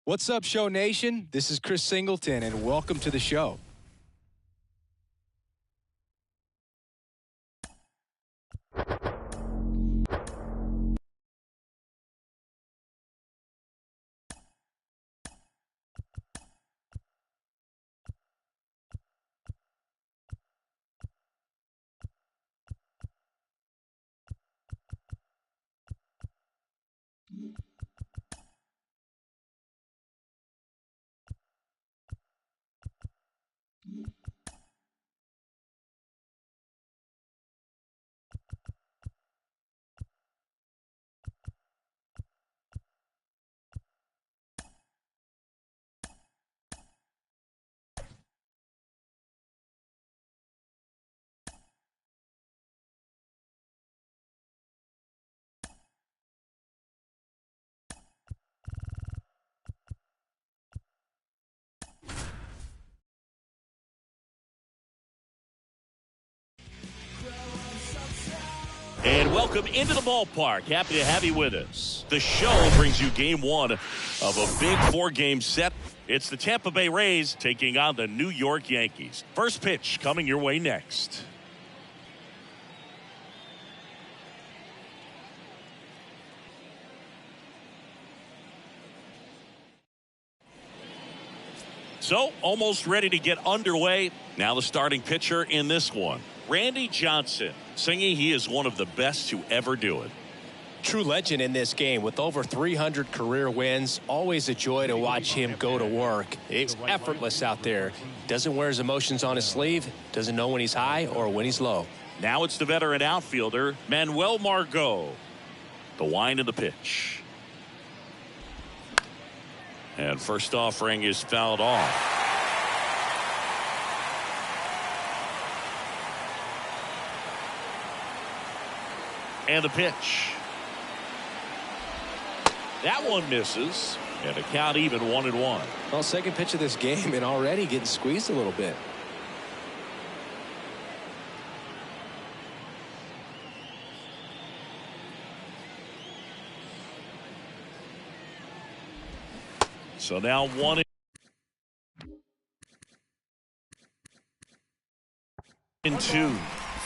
What's up, Show Nation? This is Chris Singleton, and welcome to the show. And welcome into the ballpark. Happy to have you with us. The show brings you game one of a big four-game set. It's the Tampa Bay Rays taking on the New York Yankees. First pitch coming your way next. So, almost ready to get underway. Now the starting pitcher in this one, Randy Johnson, singing he is one of the best to ever do it. True legend in this game with over 300 career wins. Always a joy to watch him go to work. It's effortless out there. Doesn't wear his emotions on his sleeve. Doesn't know when he's high or when he's low. Now it's the veteran outfielder, Manuel Margot. The wind of the pitch. And first offering is fouled off. And the pitch. That one misses. And a count even 1-1. Well, second pitch of this game and already getting squeezed a little bit. So now 1-2.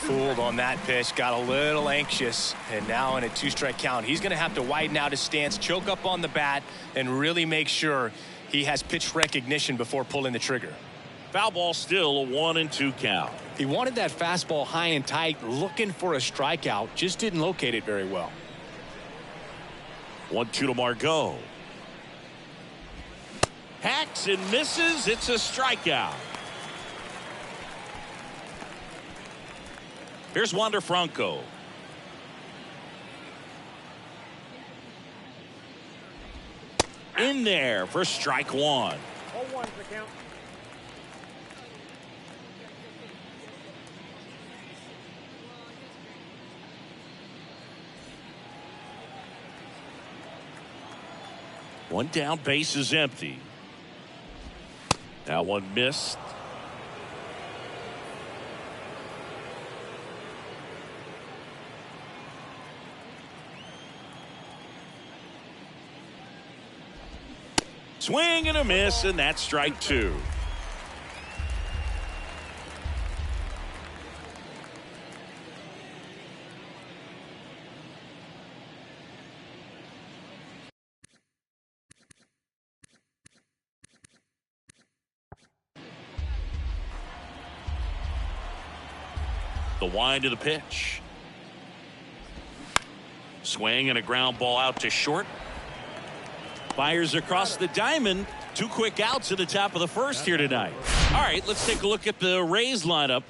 Fooled on that pitch, got a little anxious, and now in a two-strike count, he's going to have to widen out his stance, choke up on the bat, and really make sure he has pitch recognition before pulling the trigger. Foul ball, still a 1-2 count. He wanted that fastball high and tight, looking for a strikeout, just didn't locate it very well. 1-2 to Margot. Hacks and misses. It's a strikeout. Here's Wander Franco. In there for strike one. 0-1 the count. One down, base is empty. Now one missed. Swing and a miss, and that's strike two. The wind of the pitch. Swing and a ground ball out to short. Fires across the diamond. Two quick outs at the top of the first here tonight. All right, let's take a look at the Rays lineup.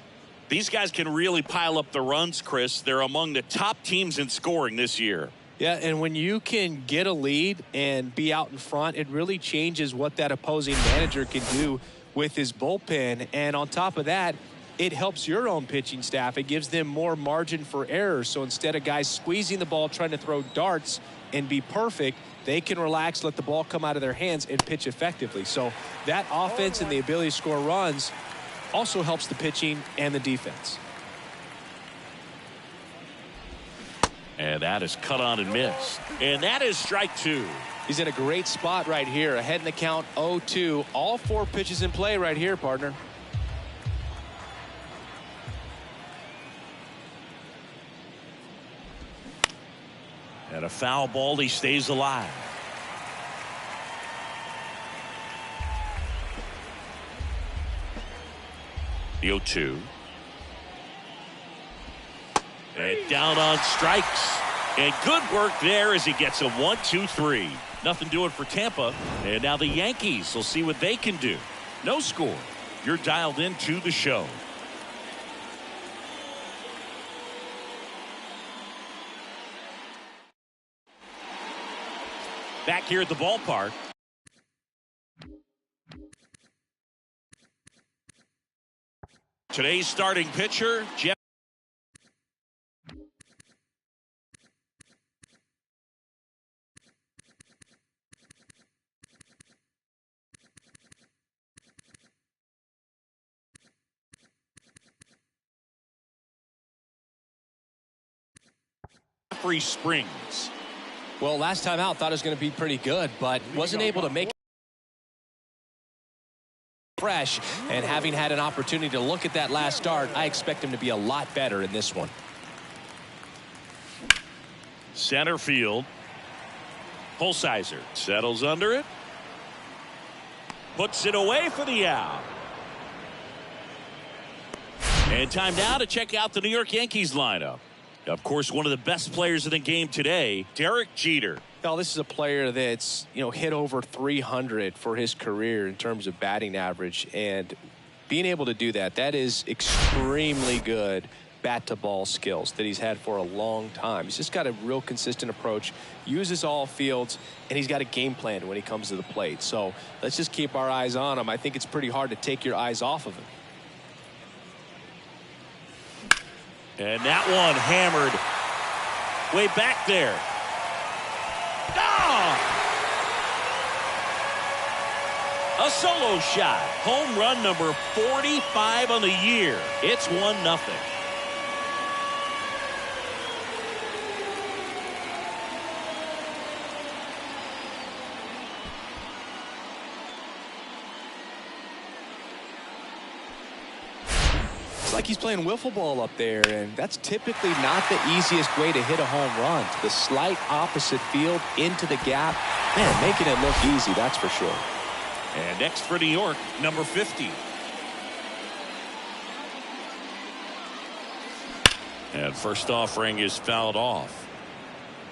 These guys can really pile up the runs, Chris. They're among the top teams in scoring this year. Yeah, and when you can get a lead and be out in front, it really changes what that opposing manager can do with his bullpen. And on top of that, it helps your own pitching staff. It gives them more margin for error. So instead of guys squeezing the ball, trying to throw darts and be perfect, they can relax, let the ball come out of their hands, and pitch effectively. So that offense and the ability to score runs also helps the pitching and the defense. And that is cut on and missed. And that is strike two. He's in a great spot right here. Ahead in the count 0-2. All 4 pitches in play right here, partner. And a foul ball. He stays alive. The 0-2. And down on strikes. And good work there as he gets a 1-2-3. Nothing doing for Tampa. And now the Yankees will see what they can do. No score. You're dialed into the show. Back here at the ballpark. Today's starting pitcher, Jeffrey Springs. Well, last time out, thought it was going to be pretty good, but wasn't able to make it fresh. And having had an opportunity to look at that last start, I expect him to be a lot better in this one. Center field. Holsizer settles under it. Puts it away for the out. And time now to check out the New York Yankees lineup. Of course, one of the best players in the game today, Derek Jeter. Well, this is a player that's, hit over 300 for his career in terms of batting average. And being able to do that, that is extremely good bat-to-ball skills that he's had for a long time. He's just got a real consistent approach, uses all fields, and he's got a game plan when he comes to the plate. So let's just keep our eyes on him. I think it's pretty hard to take your eyes off of him. And that one hammered way back there. A solo shot. Home run number 45 on the year. It's 1-0. Like he's playing wiffle ball up there, and that's typically not the easiest way to hit a home run. The slight opposite field into the gap. Man, making it look easy, that's for sure. And next for New York, number 50. And first offering is fouled off.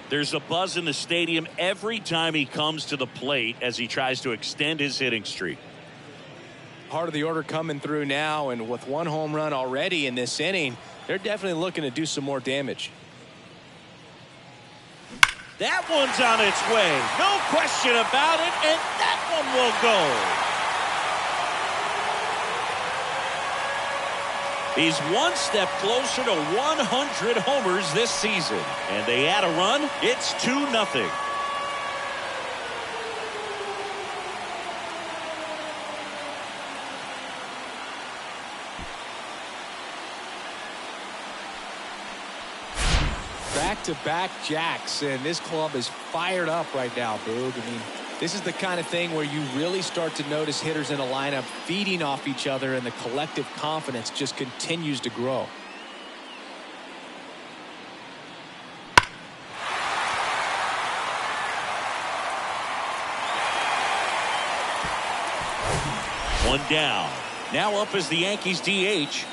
There's a buzz in the stadium every time he comes to the plate as he tries to extend his hitting streak. Part of the order coming through now, and with 1 home run already in this inning, they're definitely looking to do some more damage. That one's on its way. No question about it, and that one will go. He's one step closer to 100 homers this season. And they add a run. It's 2-0. Back-to-back jacks, and this club is fired up right now, Boog. I mean, this is the kind of thing where you really start to notice hitters in a lineup feeding off each other, and the collective confidence just continues to grow. One down. Now up is the Yankees DH.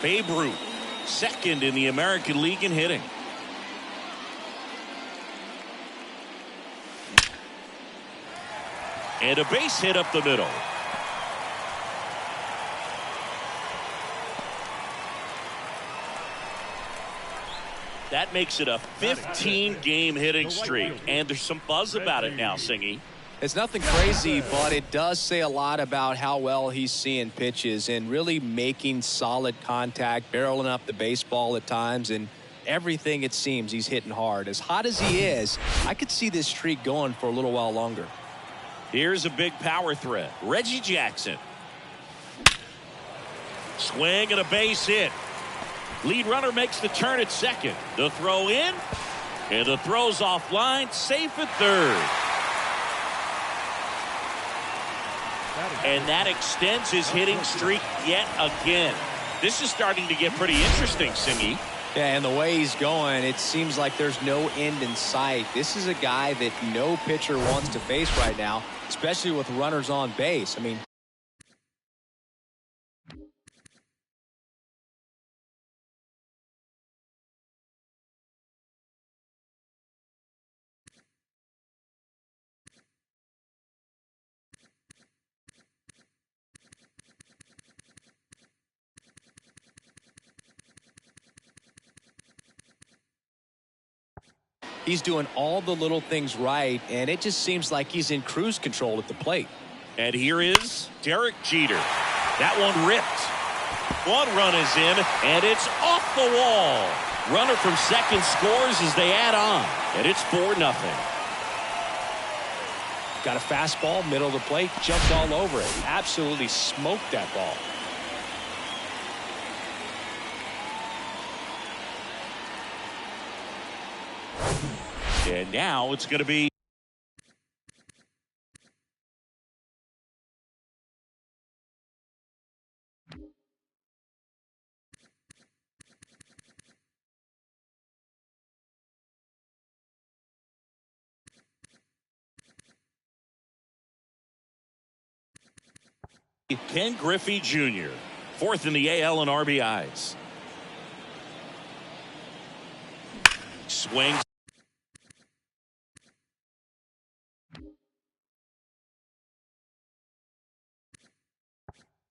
Babe Ruth, second in the American League in hitting. And a base hit up the middle. That makes it a 15-game hitting streak. And there's some buzz about it now, Singy. It's nothing crazy, but it does say a lot about how well he's seeing pitches and really making solid contact, barreling up the baseball at times, and everything it seems he's hitting hard. As hot as he is, I could see this streak going for a little while longer. Here's a big power threat. Reggie Jackson. Swing and a base hit. Lead runner makes the turn at second. The throw in. And the throw's offline. Safe at third. And that extends his hitting streak yet again. This is starting to get pretty interesting, Singy. Yeah, and the way he's going, it seems like there's no end in sight. This is a guy that no pitcher wants to face right now, especially with runners on base. I mean, he's doing all the little things right, and it just seems like he's in cruise control at the plate. And here is Derek Jeter. That one ripped. One run is in, and it's off the wall. Runner from second scores as they add on, and it's 4-0. Got a fastball, middle of the plate, jumped all over it. Absolutely smoked that ball. And now it's going to be Ken Griffey Jr., fourth in the AL in RBIs. Swings.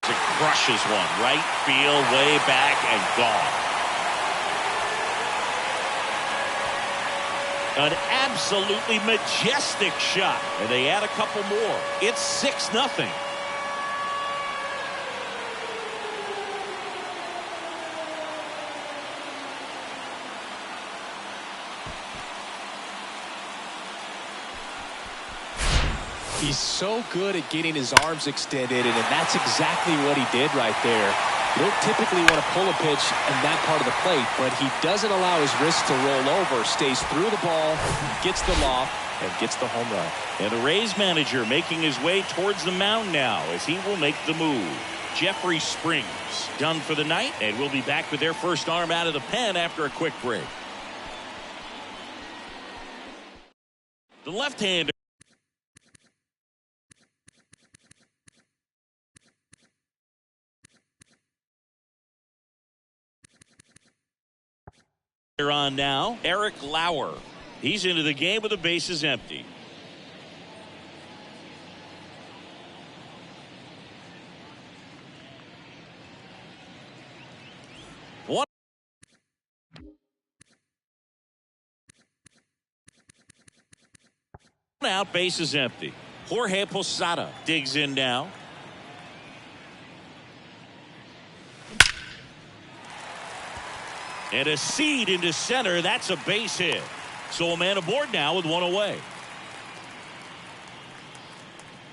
Crushes one. Right field, way back, and gone. An absolutely majestic shot. And they add a couple more. It's 6-0. He's so good at getting his arms extended, and that's exactly what he did right there. You don't typically want to pull a pitch in that part of the plate, but he doesn't allow his wrist to roll over, stays through the ball, gets the loft, and gets the home run. And the Rays manager making his way towards the mound now as he will make the move. Jeffrey Springs done for the night, and we'll be back with their first arm out of the pen after a quick break. The left-hander. On now, Eric Lauer. He's into the game with the bases empty. One out, bases empty. Jorge Posada digs in now. And a seed into center. That's a base hit. So a man aboard now with one away.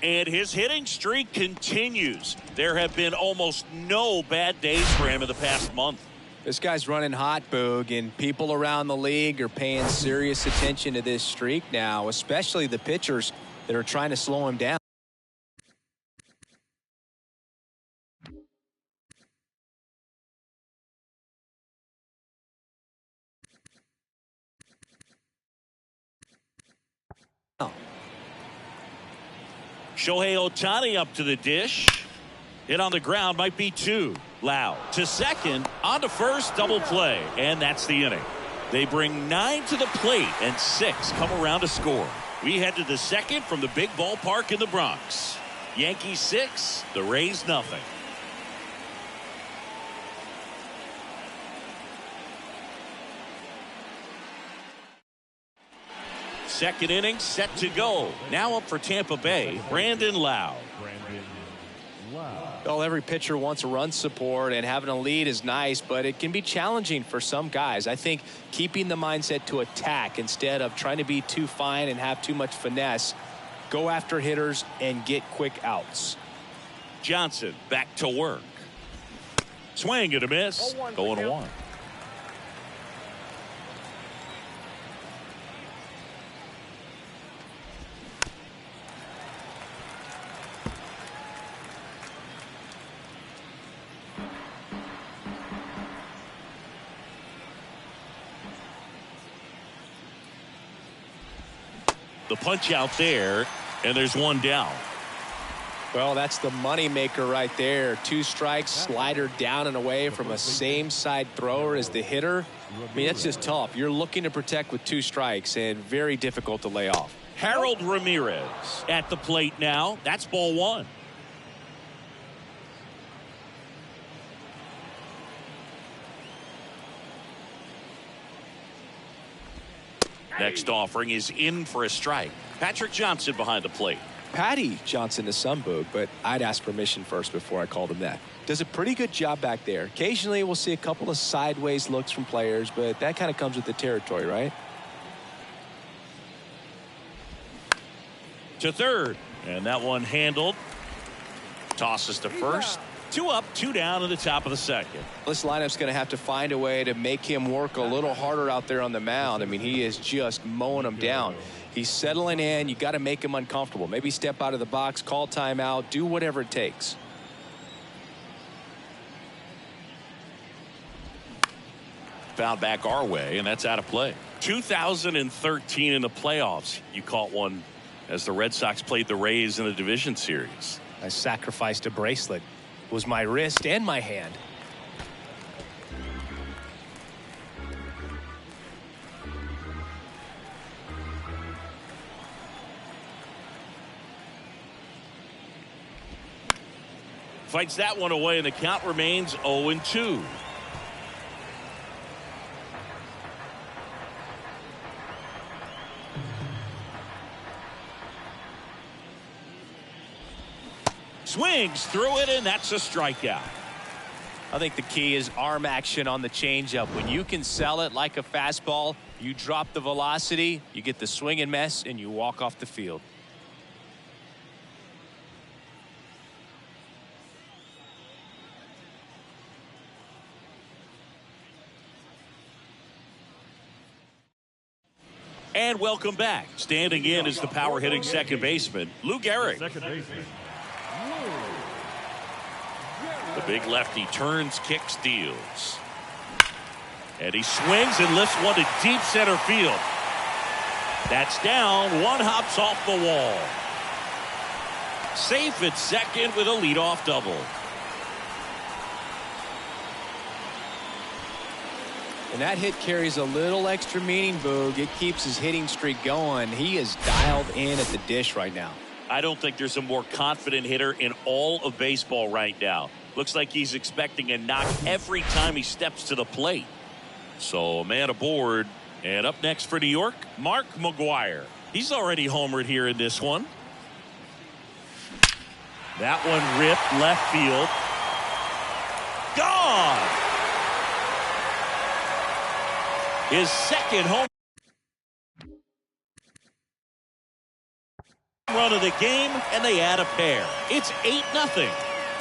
And his hitting streak continues. There have been almost no bad days for him in the past month. This guy's running hot, Boog, and people around the league are paying serious attention to this streak now, especially the pitchers that are trying to slow him down. Shohei Ohtani up to the dish. Hit on the ground, might be two. Lau to second, on to first, double play, and that's the inning. They bring 9 to the plate, and 6 come around to score. We head to the second from the big ballpark in the Bronx. Yankees 6, the Rays nothing. Second inning set to go. Now up for Tampa Bay, Brandon Lau. Well, every pitcher wants a run support, and having a lead is nice, but it can be challenging for some guys. I think keeping the mindset to attack instead of trying to be too fine and have too much finesse, go after hitters and get quick outs. Johnson back to work. Swing and a miss. 0-1. The punch out there, and there's one down. Well, that's the money maker right there. 2 strikes, slider down and away from a same side thrower as the hitter. I mean, that's just tough. You're looking to protect with 2 strikes and very difficult to lay off. Harold Ramirez at the plate now. That's ball 1. Next offering is in for a strike. Patrick Johnson behind the plate. Patty Johnson to some, Boog, but I'd ask permission first before I called him that. Does a pretty good job back there. Occasionally we'll see a couple of sideways looks from players, but that kind of comes with the territory, right? To third, and that one handled. Tosses to first. 2 up, 2 down in the top of the second. This lineup's going to have to find a way to make him work a little harder out there on the mound. I mean, he is just mowing them down. He's settling in. You got to make him uncomfortable. Maybe step out of the box, call timeout, do whatever it takes. Fouled back our way, and that's out of play. 2013 in the playoffs, you caught one as the Red Sox played the Rays in the division series. I sacrificed a bracelet. It was my wrist and my hand. Fights that one away, and the count remains 0-2. Swings through it, and that's a strikeout. I think the key is arm action on the changeup. When you can sell it like a fastball, you drop the velocity, you get the swing and miss, and you walk off the field. And welcome back. Standing in is the power hitting second baseman, Lou Gehrig. The big lefty turns, kicks, deals. And he swings and lifts one to deep center field. That's down. One hops off the wall. Safe at second with a leadoff double. And that hit carries a little extra meaning, Boog. It keeps his hitting streak going. He is dialed in at the dish right now. I don't think there's a more confident hitter in all of baseball right now. Looks like he's expecting a knock every time he steps to the plate. So a man aboard. And up next for New York, Mark McGwire. He's already homered here in this one. That one ripped left field. Gone! His second home run of the game, and they add a pair. It's 8-0.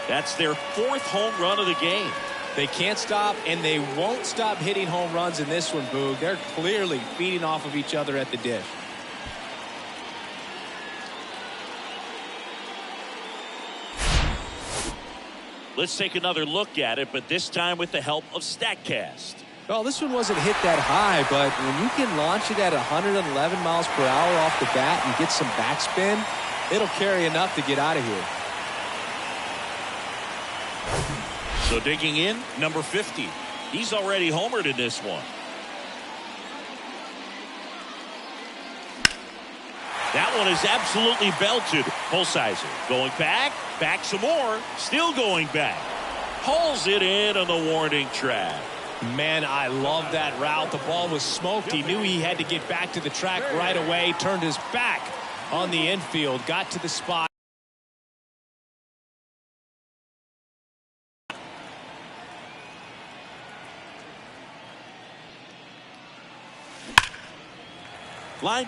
That's their 4th home run of the game. They can't stop, and they won't stop hitting home runs in this one, Boog. They're clearly feeding off of each other at the dish. Let's take another look at it, but this time with the help of StatCast. Well, this one wasn't hit that high, but when you can launch it at 111 miles per hour off the bat and get some backspin, it'll carry enough to get out of here. So digging in, number 50. He's already homered in this one. That one is absolutely belted. Holsizer going back some more, still going back. Hauls it in on the warning track. Man, I love that route. The ball was smoked. He knew he had to get back to the track right away, turned his back on the infield, got to the spot. Line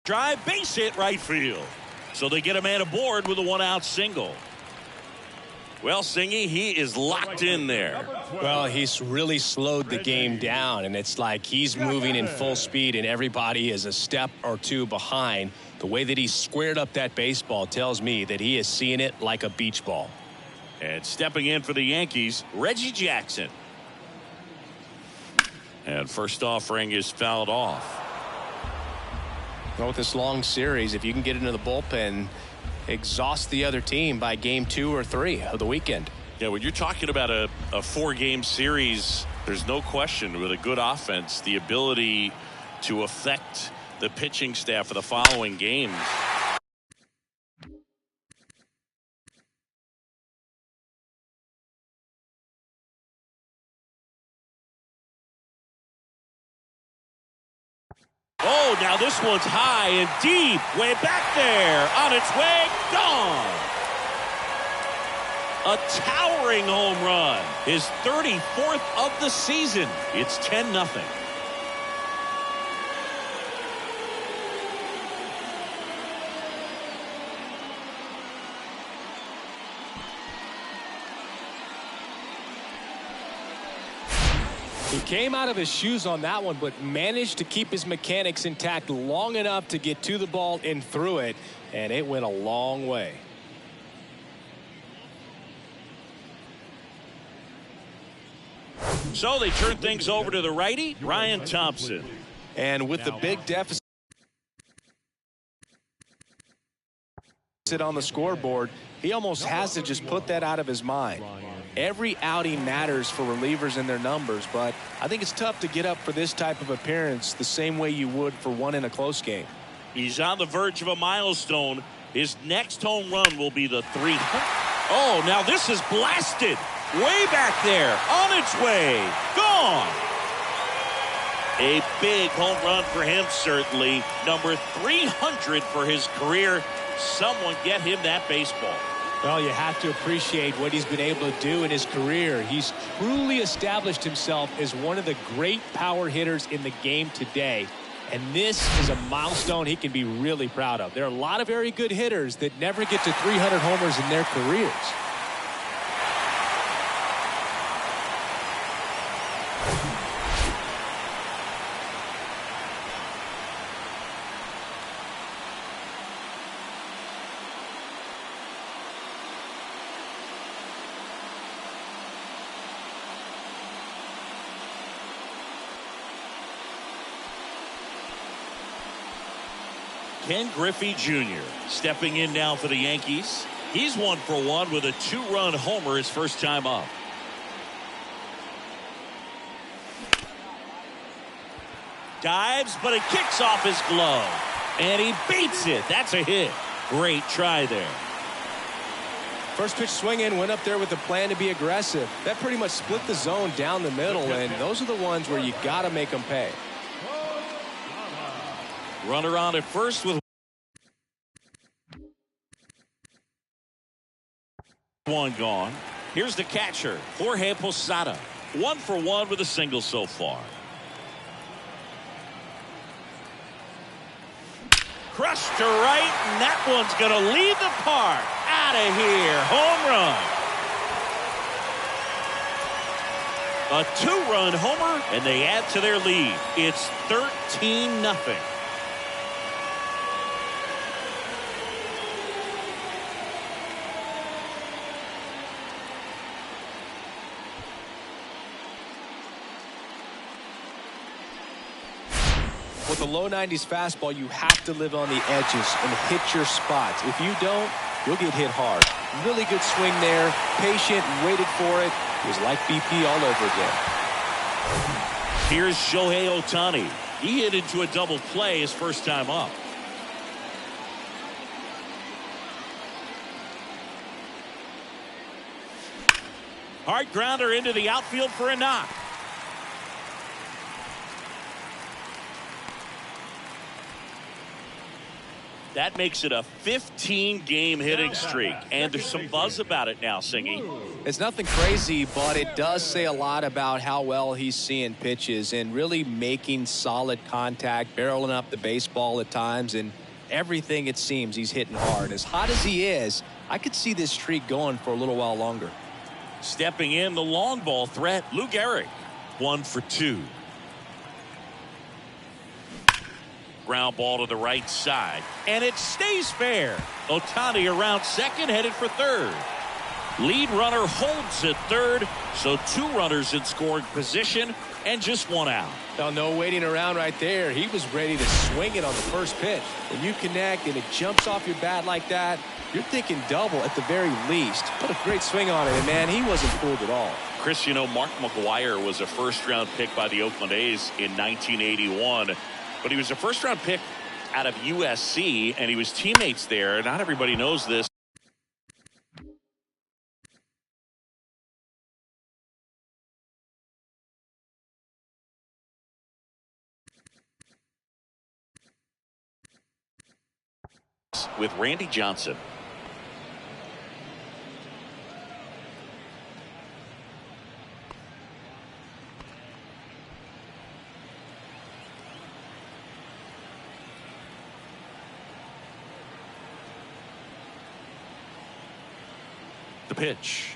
drive, base hit right field. So they get a man aboard with a 1-out single. Well, Singy, he is locked in there. Well, he's really slowed the game down, and it's like he's moving in full speed, and everybody is a step or two behind. The way that he squared up that baseball tells me that he is seeing it like a beach ball. And stepping in for the Yankees, Reggie Jackson. And first offering is fouled off. Well, with this long series, if you can get into the bullpen, exhaust the other team by game 2 or 3 of the weekend. Yeah, when you're talking about a 4-game series, there's no question with a good offense, the ability to affect the pitching staff for the following games. Oh, now this one's high and deep, way back there, on its way, gone. A towering home run, his 34th of the season. It's 10-0. He came out of his shoes on that one, but managed to keep his mechanics intact long enough to get to the ball and through it, and it went a long way. So they turn things over to the righty, Ryan Thompson. And with the big deficit on the scoreboard, he almost has to just put that out of his mind. Every outing matters for relievers and their numbers, but I think it's tough to get up for this type of appearance the same way you would for one in a close game. He's on the verge of a milestone. His next home run will be the 300. Oh, now this is blasted. Way back there, on its way, gone. A big home run for him, certainly. Number 300 for his career. Someone get him that baseball. Well, you have to appreciate what he's been able to do in his career. He's truly established himself as one of the great power hitters in the game today. And this is a milestone he can be really proud of. There are a lot of very good hitters that never get to 300 homers in their careers. Ken Griffey Jr. stepping in now for the Yankees. He's 1 for 1 with a 2-run homer his first time up. Dives, but it kicks off his glove. And he beats it. That's a hit. Great try there. First pitch swinging, went up there with a plan to be aggressive. That pretty much split the zone down the middle, and those are the ones where you got to make them pay. Runner on at first with one gone. Here's the catcher, Jorge Posada. 1 for 1 with a single so far. Crushed to right, and that one's going to leave the park. Out of here. Home run. A 2-run homer, and they add to their lead. It's 13-0. With a low 90s fastball, you have to live on the edges and hit your spots. If you don't, you'll get hit hard. Really good swing there. Patient, waited for it. It was like BP all over again. Here's Shohei Ohtani. He hit into a double play his first time up. Hard grounder into the outfield for a knock. That makes it a 15-game hitting streak, and there's some buzz about it now, Singy. It's nothing crazy, but it does say a lot about how well he's seeing pitches and really making solid contact, barreling up the baseball at times, and everything it seems he's hitting hard. As hot as he is, I could see this streak going for a little while longer. Stepping in, the long ball threat, Lou Gehrig, 1 for 2. Ground ball to the right side, and it stays fair. Ohtani around second, headed for third. Lead runner holds at third, so 2 runners in scoring position and just 1 out. Now, no waiting around right there. He was ready to swing it on the first pitch. When you connect and it jumps off your bat like that, you're thinking double at the very least. Put a great swing on it, and man, he wasn't fooled at all. Chris, you know, Mark McGwire was a first-round pick by the Oakland A's in 1981. But he was a first-round pick out of USC, and he was teammates there. Not everybody knows this. With Randy Johnson. The pitch.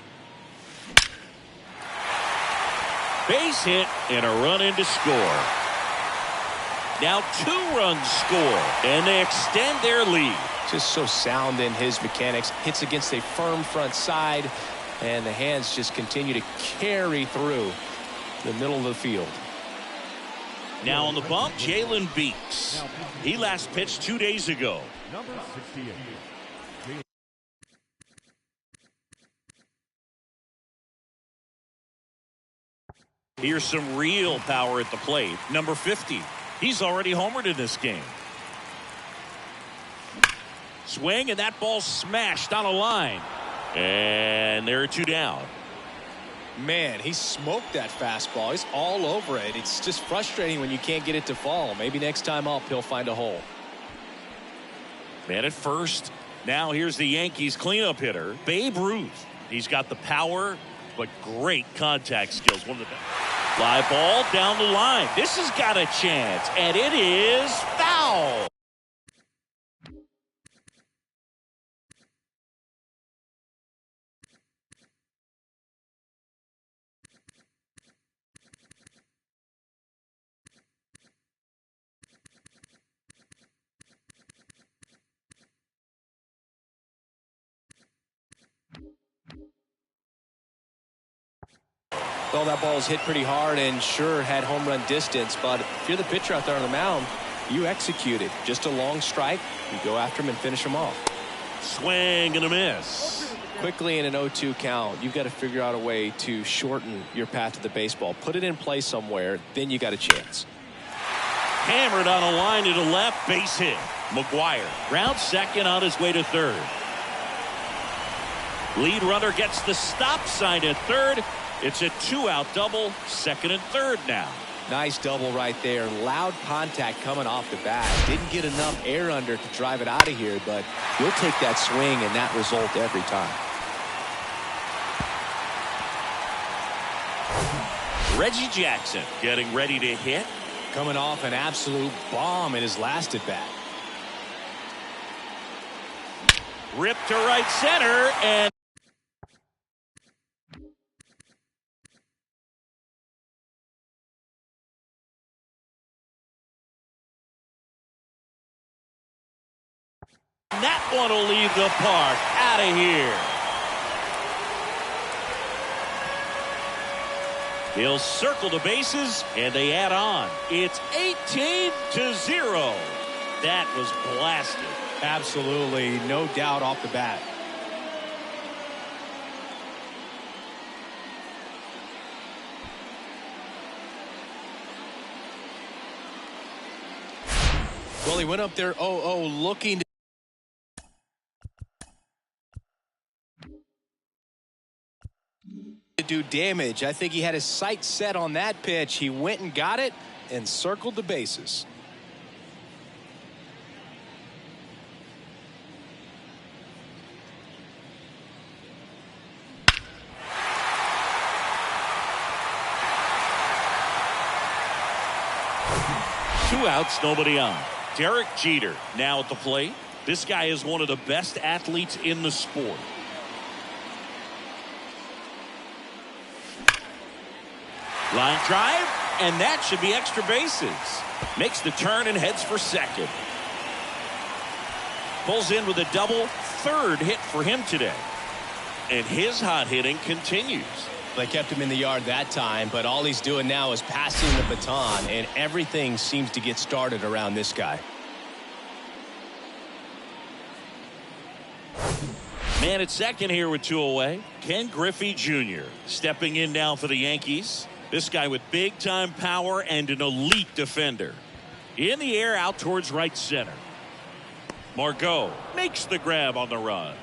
Base hit and a run in to score. Now 2 runs score, and they extend their lead. Just so sound in his mechanics. Hits against a firm front side, and the hands just continue to carry through the middle of the field. Now on the bump, Jalen Beeks. He last pitched 2 days ago. Number 68. Here's some real power at the plate. Number 50. He's already homered in this game. Swing, and that ball smashed on a line. And there are 2 down. Man, he smoked that fastball. He's all over it. It's just frustrating when you can't get it to fall. Maybe next time up, he'll find a hole. Man at first. Now here's the Yankees cleanup hitter, Babe Ruth. He's got the power, but great contact skills. One of the best. Fly ball down the line. This has got a chance, and it is foul. Well, that ball was hit pretty hard and sure had home run distance, but if you're the pitcher out there on the mound, you execute it. Just a long strike, you go after him and finish him off. Swing and a miss. Quickly in an 0-2 count, you've got to figure out a way to shorten your path to the baseball. Put it in play somewhere, then you got a chance. Hammered on a line to the left, base hit. McGwire round second on his way to third. Lead runner gets the stop sign at third. It's a 2-out double, second and third now. Nice double right there. Loud contact coming off the bat. Didn't get enough air under to drive it out of here, but you'll take that swing and that result every time. Reggie Jackson getting ready to hit. Coming off an absolute bomb in his last at bat. Ripped to right center, and that one will leave the park. Out of here. He'll circle the bases, and they add on. It's 18-0. That was blasted. Absolutely, no doubt off the bat. Well, he went up there 0-0 looking to do damage. I think he had his sights set on that pitch. He went and got it and circled the bases. 2 outs, nobody on. Derek Jeter now at the plate. This guy is one of the best athletes in the sport. Line drive, and that should be extra bases. Makes the turn and heads for second. Pulls in with a double, third hit for him today. And his hot hitting continues. They kept him in the yard that time, but all he's doing now is passing the baton, and everything seems to get started around this guy. Man at second here with 2 away. Ken Griffey Jr. stepping in now for the Yankees. This guy with big-time power and an elite defender. In the air out towards right center. Margot makes the grab on the run.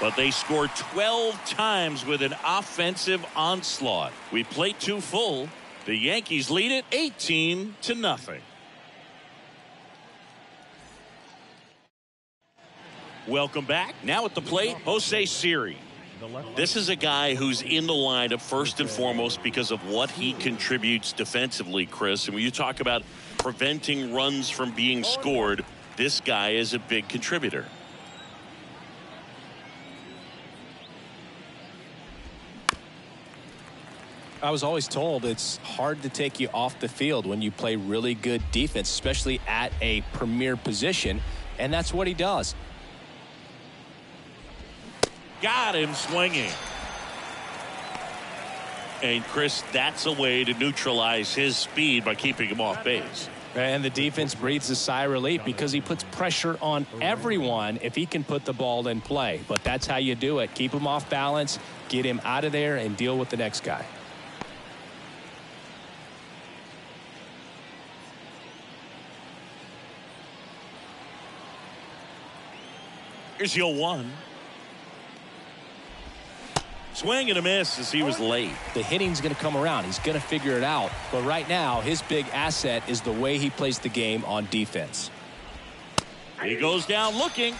But they scored 12 times with an offensive onslaught. We played 2 full. The Yankees lead it 18-0. Welcome back. Now at the plate, Jose Siri. This is a guy who's in the lineup first and foremost because of what he contributes defensively, Chris. And when you talk about preventing runs from being scored, this guy is a big contributor. I was always told it's hard to take you off the field when you play really good defense, especially at a premier position, and that's what he does. Got him swinging. And Chris, that's a way to neutralize his speed by keeping him off base. And the defense breathes a sigh of relief because he puts pressure on everyone if he can put the ball in play. But that's how you do it. Keep him off balance, get him out of there, and deal with the next guy. Here's 0-1. Swing and a miss as he was late. The hitting's going to come around. He's going to figure it out. But right now, his big asset is the way he plays the game on defense. He goes down looking.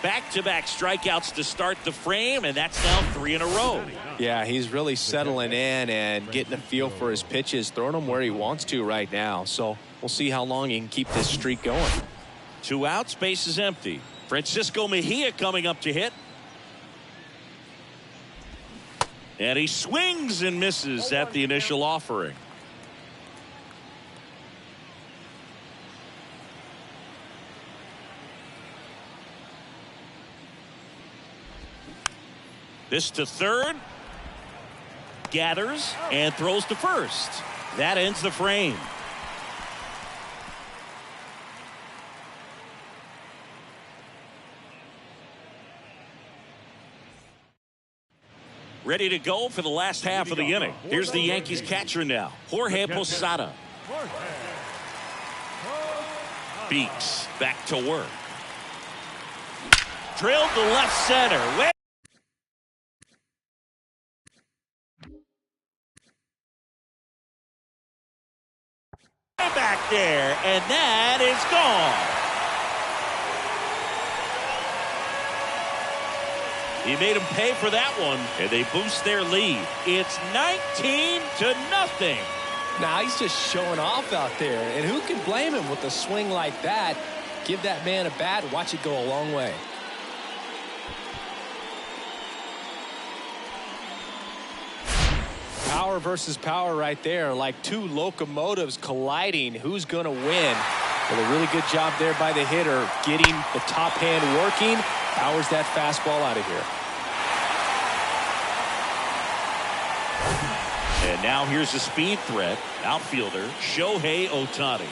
Back-to-back strikeouts to start the frame, and that's now 3 in a row. Yeah, he's really settling in and getting a feel for his pitches, throwing them where he wants to right now. So we'll see how long he can keep this streak going. 2 outs, base is empty. Francisco Mejia coming up to hit. And he swings and misses at the initial offering. This to third. Gathers and throws to first. That ends the frame. Ready to go for the last half of the inning. Here's the Yankees catcher now, Jorge Posada. Beeks back to work. Drilled to left center. Back there, and that is gone. He made him pay for that one, and they boost their lead. It's 19-0. Now he's just showing off out there, and who can blame him with a swing like that? Give that man a bat, watch it go a long way. Power versus power right there, like 2 locomotives colliding. Who's going to win? Well, a really good job there by the hitter, getting the top hand working. Powers that fastball out of here. And now here's a speed threat. Outfielder Shohei Ohtani.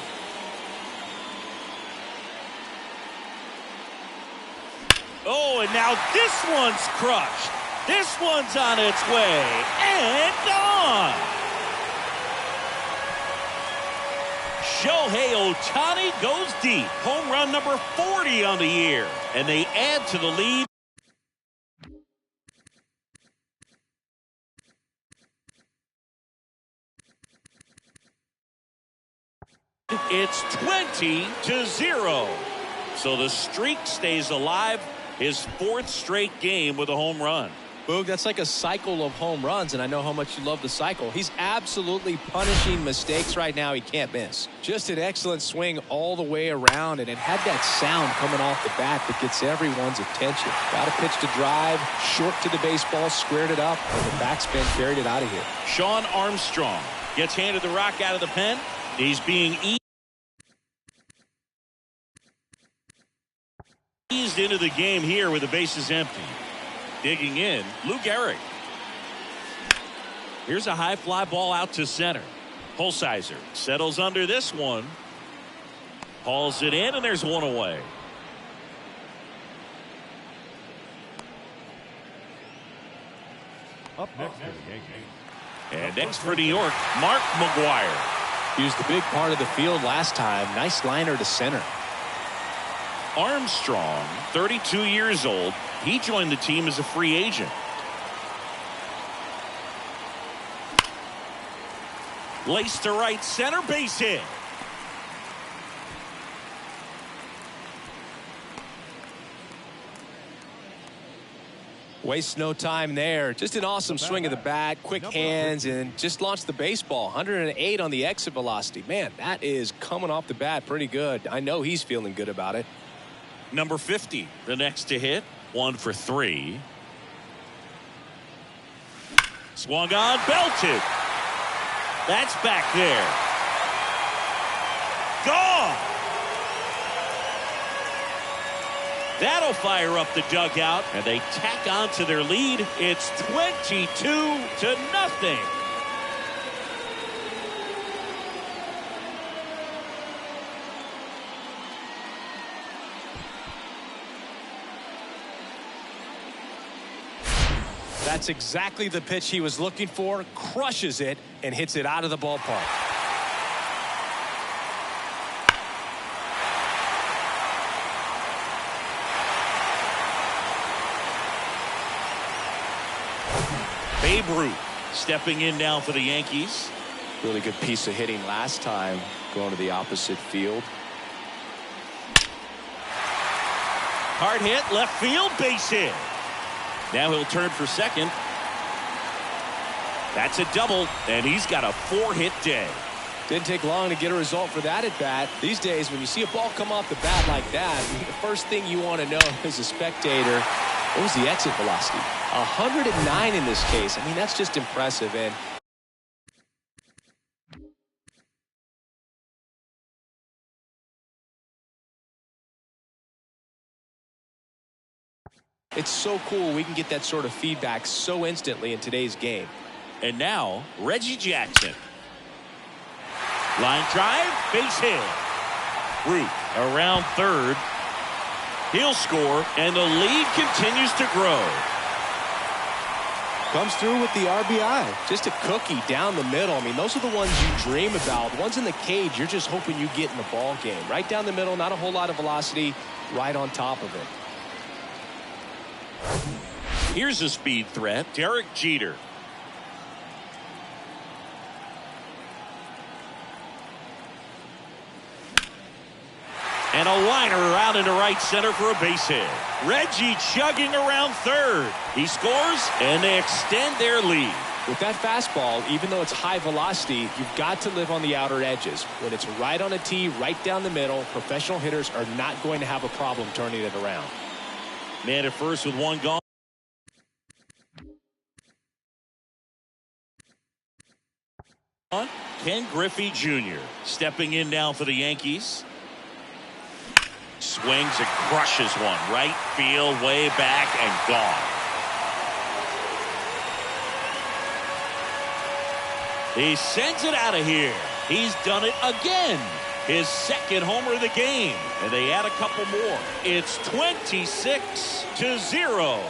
Oh, and now this one's crushed. This one's on its way and gone. Shohei Ohtani goes deep. Home run number 40 on the year. And they add to the lead. It's 20-0. So the streak stays alive. His 4th straight game with a home run. Boog, that's like a cycle of home runs, and I know how much you love the cycle. He's absolutely punishing mistakes right now he can't miss. Just an excellent swing all the way around, and it had that sound coming off the bat that gets everyone's attention. Got a pitch to drive, short to the baseball, squared it up, and the backspin carried it out of here. Sean Armstrong gets handed the rock out of the pen. He's being eased into the game here with the bases empty. Digging in, Lou Gehrig. Here's a high fly ball out to center. Holsizer settles under this one. Hauls it in, and there's one away. Up next for the Yankees. And next for New York, Mark McGwire. He was the big part of the field last time. Nice liner to center. Armstrong, 32 years old. He joined the team as a free agent. Laced to right center, base hit. Wastes no time there. Just an awesome swing of the bat, quick hands, and just launched the baseball. 108 on the exit velocity. Man, that is coming off the bat pretty good. I know he's feeling good about it. Number 50, the next to hit. 1 for 3. Swung on, belted. That's back there. Gone. That'll fire up the dugout, and they tack on to their lead. It's 22-0. That's exactly the pitch he was looking for. Crushes it and hits it out of the ballpark. Babe Ruth stepping in now for the Yankees. Really good piece of hitting last time, going to the opposite field. Hard hit, left field, base hit. Now he'll turn for second. That's a double, and he's got a 4-hit day. Didn't take long to get a result for that at bat. These days, when you see a ball come off the bat like that, the first thing you want to know as a spectator, what was the exit velocity? 109 in this case. I mean, that's just impressive. And it's so cool we can get that sort of feedback so instantly in today's game. And now, Reggie Jackson. Line drive, base hit. Ruth around third. He'll score, and the lead continues to grow. Comes through with the RBI. Just a cookie down the middle. I mean, those are the ones you dream about. The ones in the cage, you're just hoping you get in the ball game. Right down the middle, not a whole lot of velocity, right on top of it. Here's a speed threat, Derek Jeter. And a liner out into right center for a base hit. Reggie chugging around third. He scores, and they extend their lead. With that fastball, even though it's high velocity, you've got to live on the outer edges. When it's right on a tee, right down the middle, professional hitters are not going to have a problem turning it around. Man at first with one gone. Ken Griffey Jr. stepping in now for the Yankees. Swings and crushes one. Right field, way back, and gone. He sends it out of here. He's done it again. His second homer of the game. And they add a couple more. It's 26-0.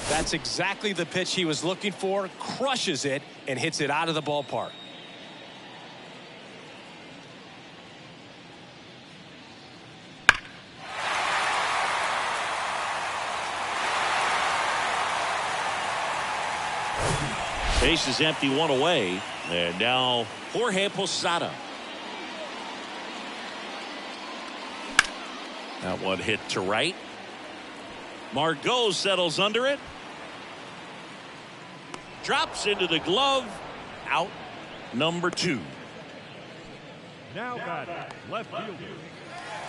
That's exactly the pitch he was looking for. Crushes it and hits it out of the ballpark. Base is empty, one away. And now Jorge Posada. That one hit to right. Margot settles under it. Drops into the glove. Out number 2. Now batting, left fielder.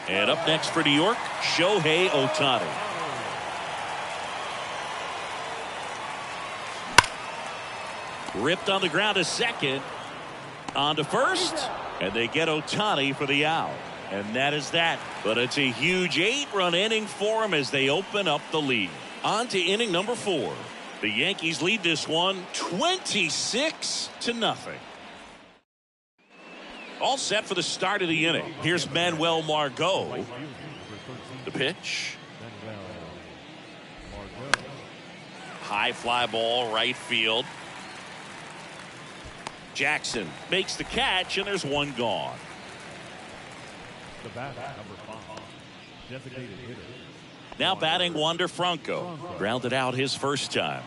And up next for New York, Shohei Ohtani. Ripped on the ground to second. On to first. And they get Ohtani for the out. And that is that. But it's a huge 8-run inning for them as they open up the lead. On to inning number 4. The Yankees lead this one 26-0. All set for the start of the inning. Here's Manuel Margot. The pitch. High fly ball, right field. Jackson makes the catch, and there's one gone. The batter, number 5. Designated hitter. Now batting Wander Franco. Grounded out his first time.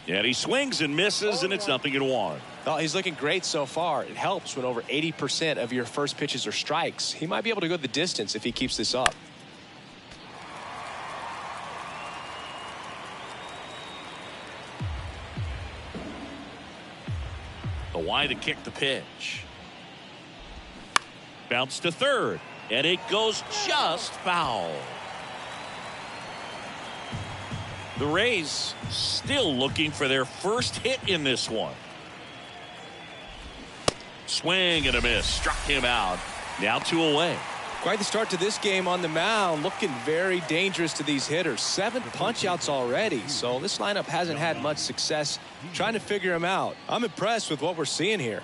And he swings and misses, and it's 0-1. Well, he's looking great so far. It helps when over 80% of your first pitches are strikes. He might be able to go the distance if he keeps this up. The wide to kick the pitch. Bounce to third, and it goes just foul. The Rays still looking for their first hit in this one. Swing and a miss. Struck him out. Now 2 away. Quite the start to this game on the mound. Looking very dangerous to these hitters. 7 punch-outs already. So this lineup hasn't had much success trying to figure him out. I'm impressed with what we're seeing here.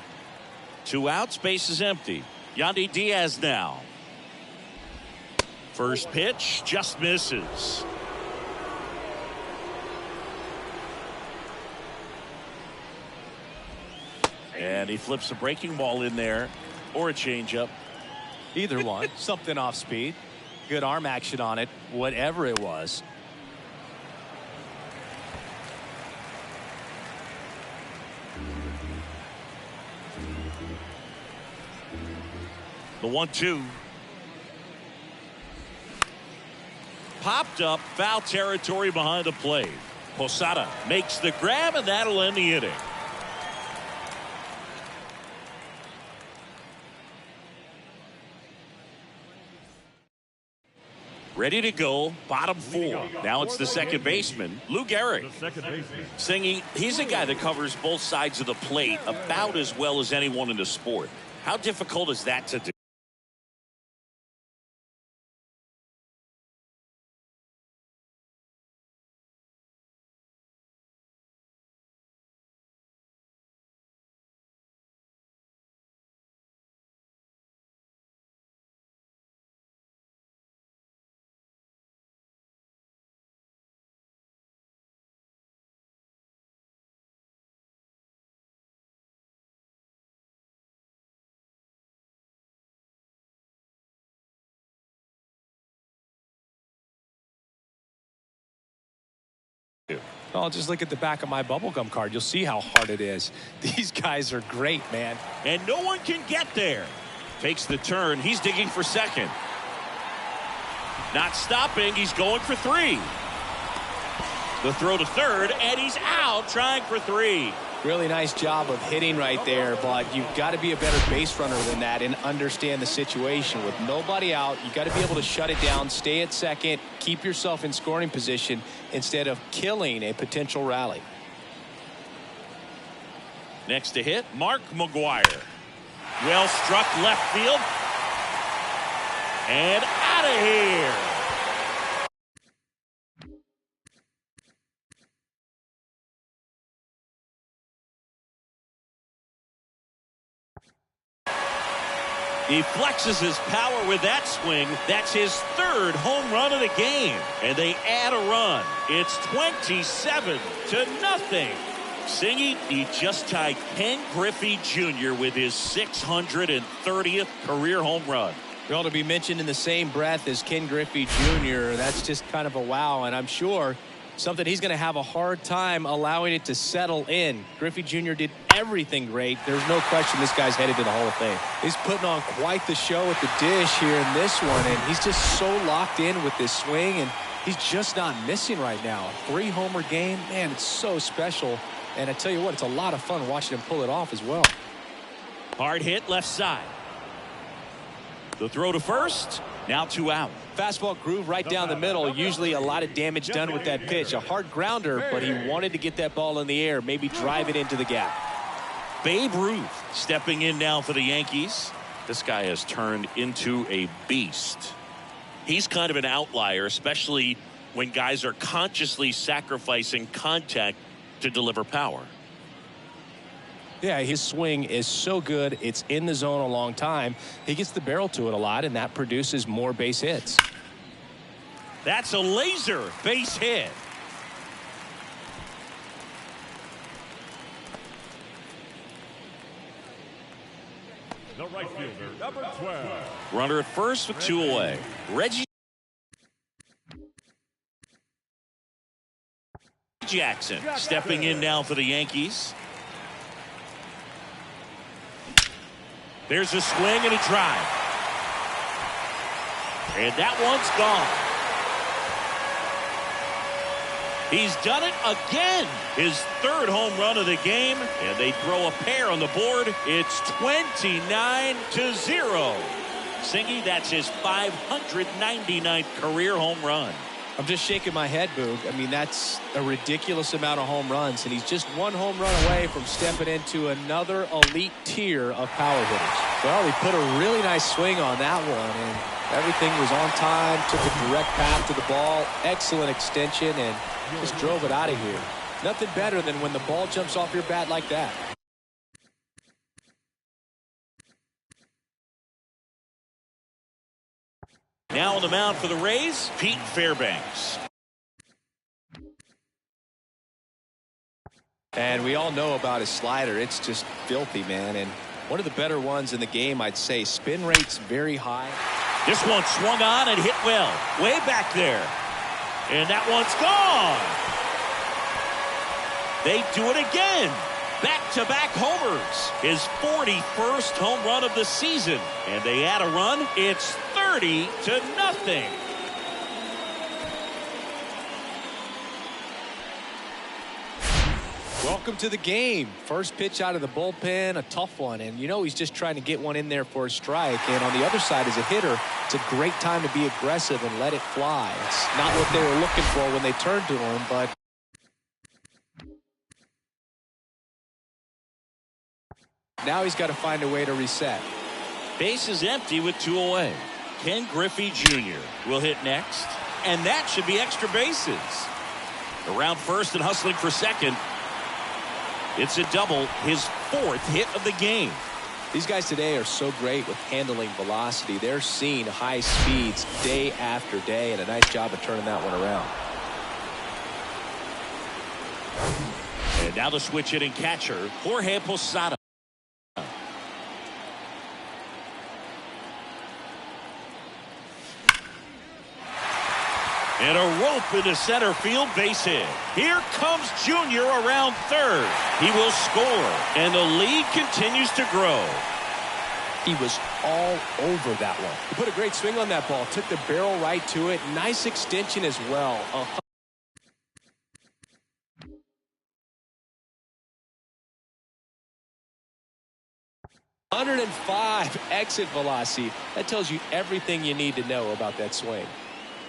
2 outs. Base is empty. Yandy Diaz now. First pitch just misses. And he flips a breaking ball in there, or a changeup. Either one. Something off speed. Good arm action on it. Whatever it was. The 1-2. Popped up, foul territory behind the plate. Posada makes the grab, and that'll end the inning. Ready to go, bottom 4. Now it's the second baseman, Lou Gehrig. Singing, he's a guy that covers both sides of the plate about as well as anyone in the sport. How difficult is that to do? Oh, just look at the back of my bubblegum card. You'll see how hard it is. These guys are great, man. And no one can get there. Takes the turn. He's digging for second. Not stopping. He's going for 3. The throw to third, and he's out trying for 3. Really nice job of hitting right there, but you've got to be a better base runner than that and understand the situation. With nobody out, you've got to be able to shut it down, stay at second, keep yourself in scoring position instead of killing a potential rally. Next to hit, Mark McGwire. Well struck left field. And out of here. He flexes his power with that swing. That's his 3rd home run of the game. And they add a run. It's 27-0. Singy, he just tied Ken Griffey Jr. with his 630th career home run. Well, to be mentioned in the same breath as Ken Griffey Jr., that's just kind of a wow. And I'm sure something he's going to have a hard time allowing it to settle in. Griffey Jr. did everything great. There's no question this guy's headed to the Hall of Fame. He's putting on quite the show at the dish here in this one, and he's just so locked in with this swing, and he's just not missing right now. A 3-homer game, man, it's so special. And I tell you what, it's a lot of fun watching him pull it off as well. Hard hit left side. The throw to first. Now 2 out. Fastball groove right down the middle. Usually a lot of damage done with that pitch. A hard grounder, but he wanted to get that ball in the air, maybe drive it into the gap. Babe Ruth stepping in now for the Yankees. This guy has turned into a beast. He's kind of an outlier, especially when guys are consciously sacrificing contact to deliver power. Yeah, his swing is so good. It's in the zone a long time. He gets the barrel to it a lot, and that produces more base hits. That's a laser base hit. The right fielder, number 12. Runner at first with 2 away. Reggie Jackson stepping in now for the Yankees. There's a swing and a drive. And that one's gone. He's done it again. His 3rd home run of the game. And they throw a pair on the board. It's 29-0. Singy, that's his 599th career home run. I'm just shaking my head, Boog. I mean, that's a ridiculous amount of home runs, and he's just 1 home run away from stepping into another elite tier of power hitters. Well, he put a really nice swing on that one, and everything was on time, took a direct path to the ball, excellent extension, and just drove it out of here. Nothing better than when the ball jumps off your bat like that. Now on the mound for the Rays, Pete Fairbanks. And we all know about his slider. It's just filthy, man. And one of the better ones in the game, I'd say. Spin rate's very high. This one swung on and hit well. Way back there. And that one's gone. They do it again. Back-to-back homers. His 41st home run of the season. And they add a run. It's 30-0. Welcome to the game. First pitch out of the bullpen, a tough one. And you know he's just trying to get one in there for a strike. And on the other side, as a hitter, it's a great time to be aggressive and let it fly. It's not what they were looking for when they turned to him, but now he's got to find a way to reset. Base is empty with 2 away. Ken Griffey Jr. will hit next. And that should be extra bases. Around first and hustling for second. It's a double, his 4th hit of the game. These guys today are so great with handling velocity. They're seeing high speeds day after day, and a nice job of turning that one around. And now the switch hitting catcher, Jorge Posada. And a rope into center field, base hit. Here comes Junior around third. He will score, and the lead continues to grow. He was all over that one. He put a great swing on that ball, took the barrel right to it. Nice extension as well. 105 exit velocity. That tells you everything you need to know about that swing.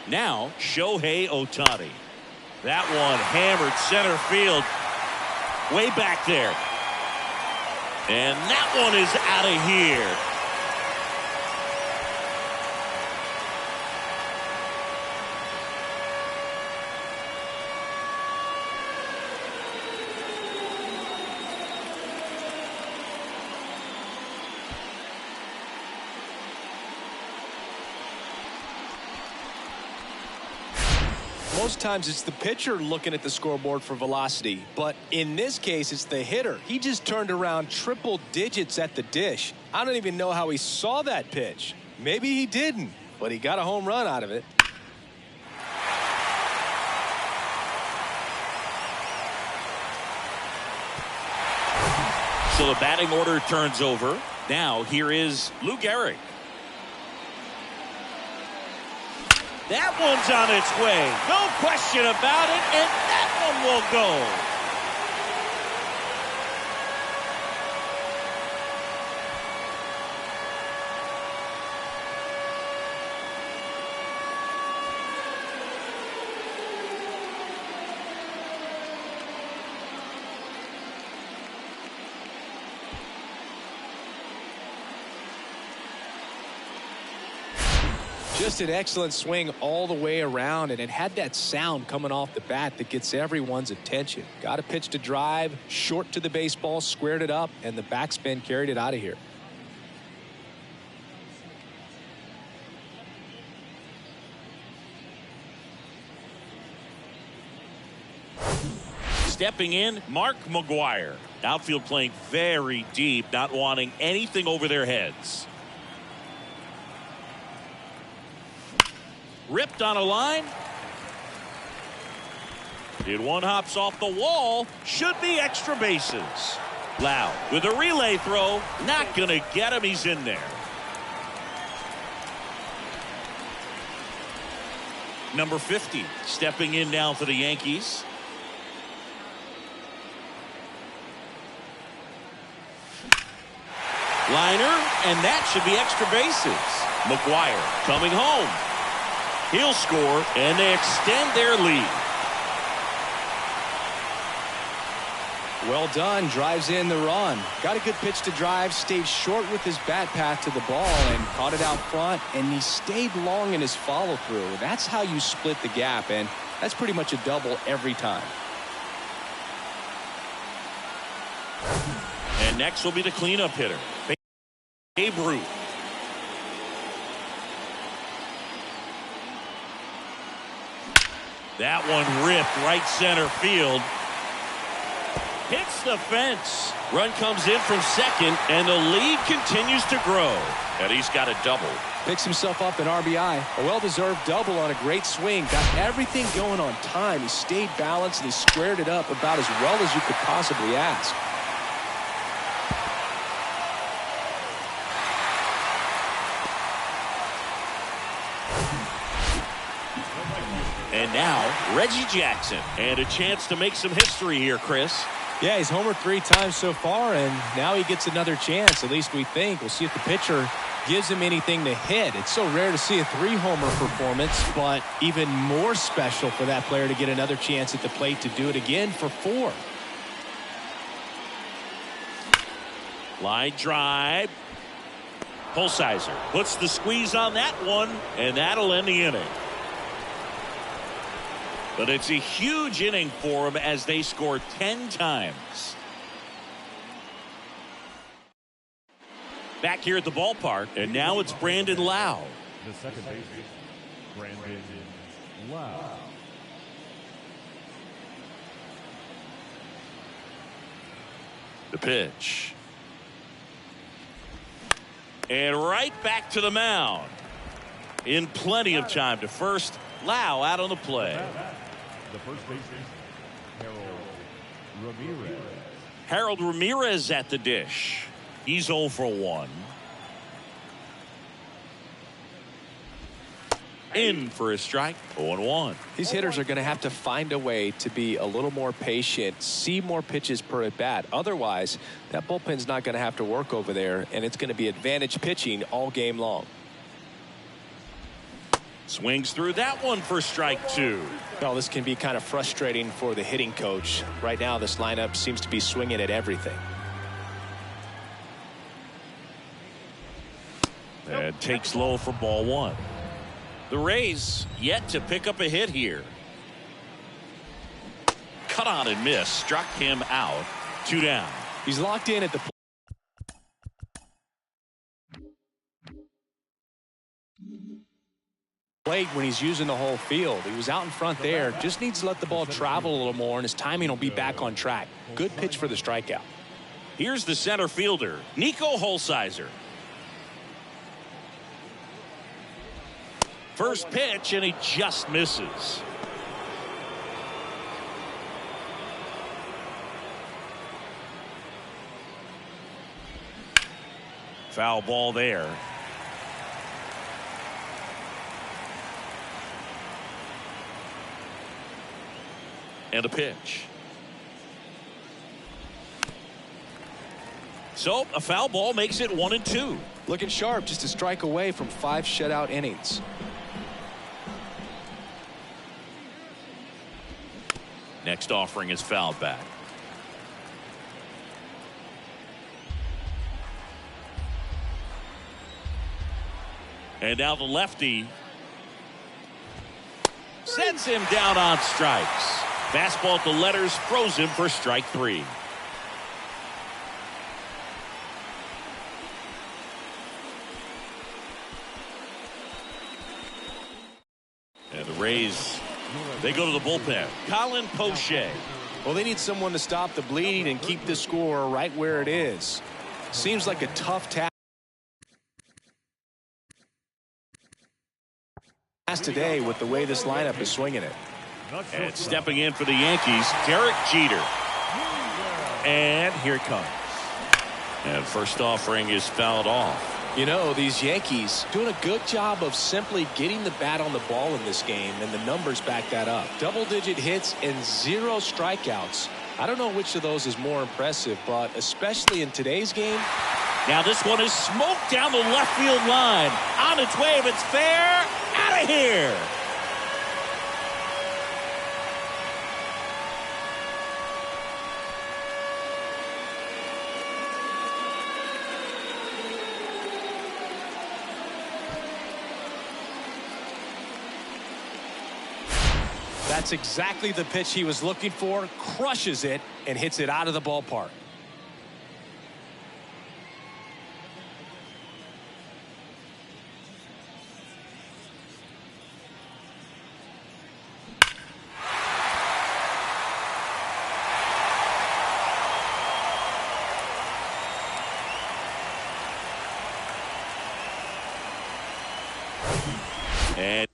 Now, Shohei Ohtani. That one hammered center field. Way back there. And that one is out of here. Most times it's the pitcher looking at the scoreboard for velocity, but in this case it's the hitter. He just turned around triple digits at the dish. I don't even know how he saw that pitch. Maybe he didn't, but he got a home run out of it. So the batting order turns over. Now here is Lou Gehrig. That one's on its way. No question about it. And that one will go. Just an excellent swing all the way around, and it had that sound coming off the bat that gets everyone's attention. Got a pitch to drive, short to the baseball, squared it up, and the backspin carried it out of here. Stepping in, Mark McGwire. Outfield playing very deep, not wanting anything over their heads. Ripped on a line. Did one hops off the wall. Should be extra bases. Lau with a relay throw. Not going to get him. He's in there. Number 50 stepping in now for the Yankees. Liner, and that should be extra bases. McGwire coming home. He'll score, and they extend their lead. Well done. Drives in the run. Got a good pitch to drive. Stayed short with his bat path to the ball and caught it out front. And he stayed long in his follow through. That's how you split the gap. And that's pretty much a double every time. And next will be the cleanup hitter, Babe Ruth. That one ripped right center field. Hits the fence. Run comes in from second, and the lead continues to grow. And he's got a double. Picks himself up an RBI. A well-deserved double on a great swing. Got everything going on time. He stayed balanced, and he squared it up about as well as you could possibly ask. And now, Reggie Jackson. And a chance to make some history here, Chris. Yeah, he's homered 3 times so far, and now he gets another chance, at least we think. We'll see if the pitcher gives him anything to hit. It's so rare to see a 3-homer performance, but even more special for that player to get another chance at the plate to do it again for 4. Line drive. Holsizer puts the squeeze on that one, and that'll end the inning. But it's a huge inning for them as they score 10 times. Back here at the ballpark, and now it's Brandon Lau. The second baseman, Brandon Lau. The pitch. And right back to the mound. In plenty of time to first. Lau out on the play. The first baseman, Harold Ramirez. Harold Ramirez at the dish. He's 0 for 1. In for a strike. 0-1. These hitters are going to have to find a way to be a little more patient, see more pitches per at bat. Otherwise, that bullpen's not going to have to work over there, and it's going to be advantage pitching all game long. Swings through that one for strike 2. Well, this can be kind of frustrating for the hitting coach. Right now, this lineup seems to be swinging at everything. And takes low for ball 1. The Rays yet to pick up a hit here. Cut on and miss. Struck him out. 2 down. He's locked in at the plate when he's using the whole field. He was out in front there. Just needs to let the ball travel a little more, and his timing will be back on track. Good pitch for the strikeout. Here's the center fielder, Nico Holsizer. First pitch, and he just misses. Foul ball there. And a pitch. So a foul ball makes it 1-2. Looking sharp, just a strike away from 5 shutout innings. Next offering is fouled back. And now the lefty sends him down on strikes. Fastball at the letters froze him for strike 3. And the Rays, they go to the bullpen. Colin Poche. Well, they need someone to stop the bleeding and keep the score right where it is. Seems like a tough task today with the way this lineup is swinging it. And stepping in for the Yankees, Derek Jeter. And here it comes. And first offering is fouled off. You know, these Yankees doing a good job of simply getting the bat on the ball in this game, and the numbers back that up. Double-digit hits and 0 strikeouts. I don't know which of those is more impressive, but especially in today's game. Now this one is smoked down the left field line. On its way, if it's fair, out of here. That's exactly the pitch he was looking for. Crushes it and hits it out of the ballpark. And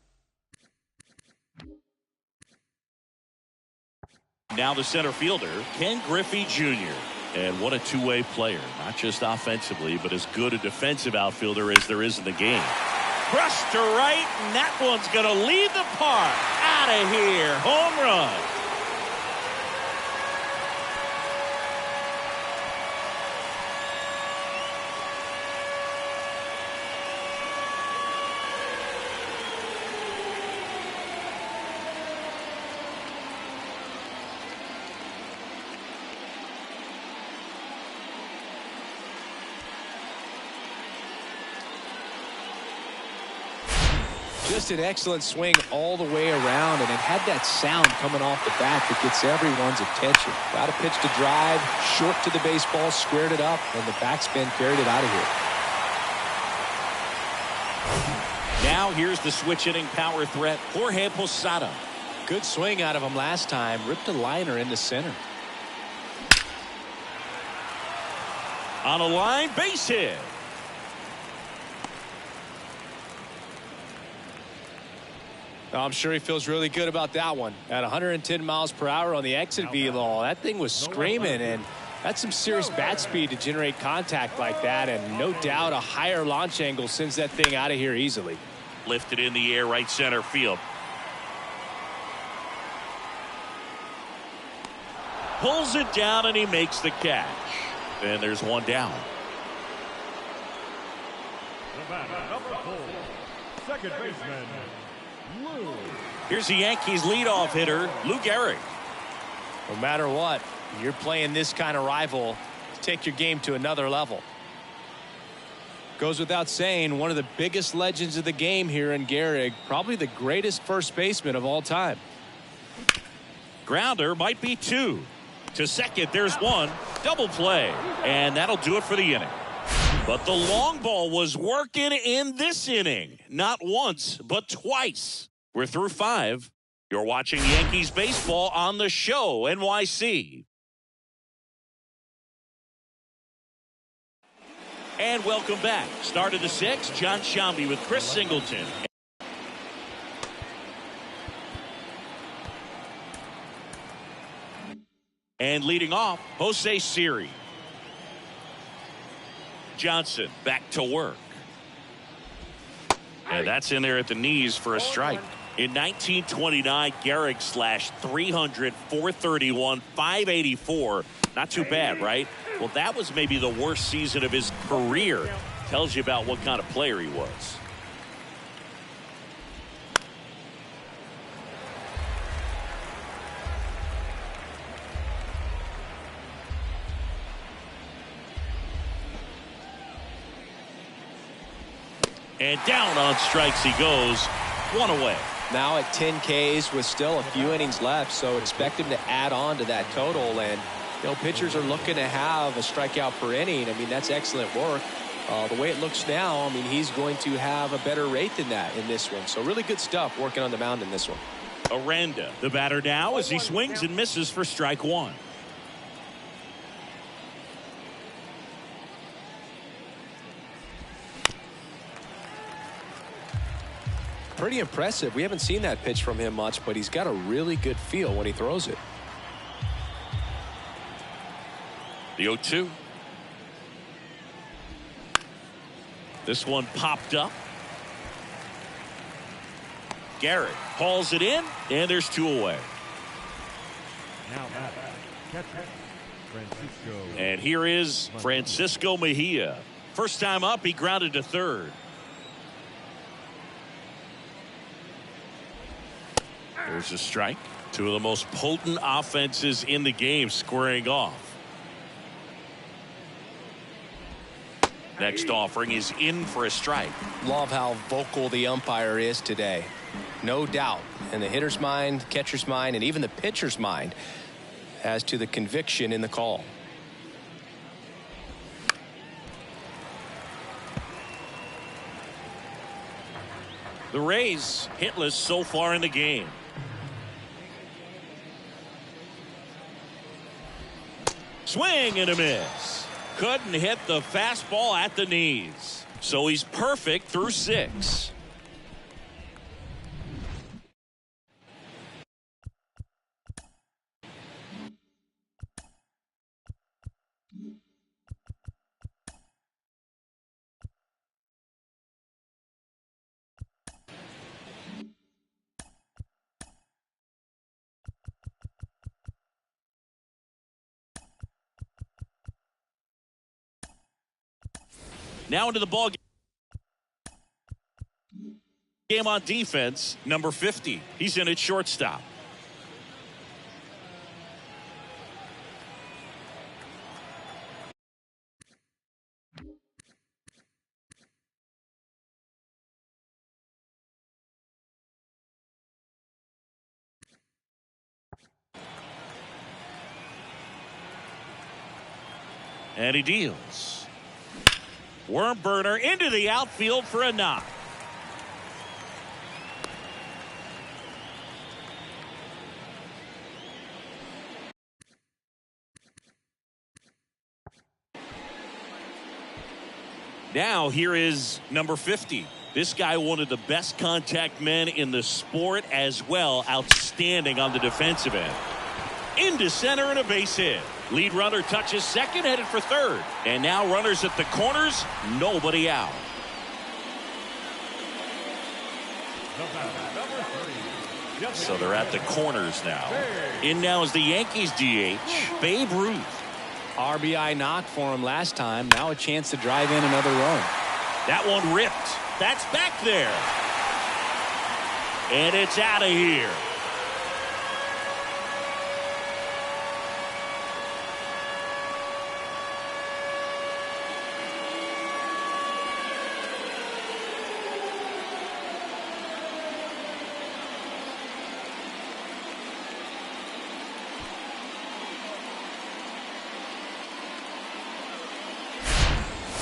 now the center fielder, Ken Griffey Jr. And what a two-way player, not just offensively, but as good a defensive outfielder as there is in the game. Crushed to right, and that one's going to leave the park. Out of here. Home run. Just an excellent swing all the way around, and it had that sound coming off the bat that gets everyone's attention. Got a pitch to drive, short to the baseball, squared it up, and the backspin carried it out of here. Now here's the switch hitting power threat, Jorge Posada. Good swing out of him last time. Ripped a liner in the center. On a line, base hit. I'm sure he feels really good about that one. At 110 miles per hour on the exit velo, that thing was screaming, and that's some serious bat speed to generate contact like that, and no doubt a higher launch angle sends that thing out of here easily. Lifted in the air, right center field. Pulls it down, and he makes the catch. And there's one down. The batter, number 4, second baseman, Lou. Here's the Yankees leadoff hitter, Lou Gehrig. No matter what, you're playing this kind of rival to take your game to another level. Goes without saying, one of the biggest legends of the game here in Gehrig, probably the greatest first baseman of all time. Grounder might be 2. To second, there's 1. Double play. And that'll do it for the inning. But the long ball was working in this inning. Not once, but twice. We're through 5. You're watching Yankees baseball on the show, NYC. And welcome back. Start of the 6th, John Shambi with Chris Singleton. And leading off, Jose Siri. Johnson back to work. And that's in there at the knees for a strike. In 1929, Gehrig slashed 300, 431, 584. Not too bad, right? Well, that was maybe the worst season of his career. Tells you about what kind of player he was. And down on strikes he goes. One away. Now at 10 Ks with still a few innings left, so expect him to add on to that total. And pitchers are looking to have a strikeout per inning. I mean, that's excellent work. The way it looks now, I mean, he's going to have a better rate than that in this one. So really good stuff working on the mound in this one. Aranda, the batter now, as he swings and misses for strike one. Pretty impressive. We haven't seen that pitch from him much, but he's got a really good feel when he throws it. The 0-2. This one popped up. Gehrig hauls it in, and there's two away. Now catcher, Francisco. And here is Francisco Mejia. First time up, he grounded to third. There's a strike. Two of the most potent offenses in the game squaring off. Next offering is in for a strike. Love how vocal the umpire is today. No doubt in the hitter's mind, catcher's mind, and even the pitcher's mind as to the conviction in the call. The Rays hitless so far in the game. Swing and a miss. Couldn't hit the fastball at the knees. So he's perfect through 6. Now into the ball game on defense, number 50. He's in at shortstop. And he deals. Worm burner into the outfield for a knock. Now here is number 50. This guy, one of the best contact men in the sport as well. Outstanding on the defensive end. Into center and a base hit. Lead runner touches second, headed for third. And now runners at the corners, nobody out. So they're at the corners now. In now is the Yankees DH, Babe Ruth. RBI knock for him last time. Now a chance to drive in another run. That one ripped. That's back there. And it's out of here.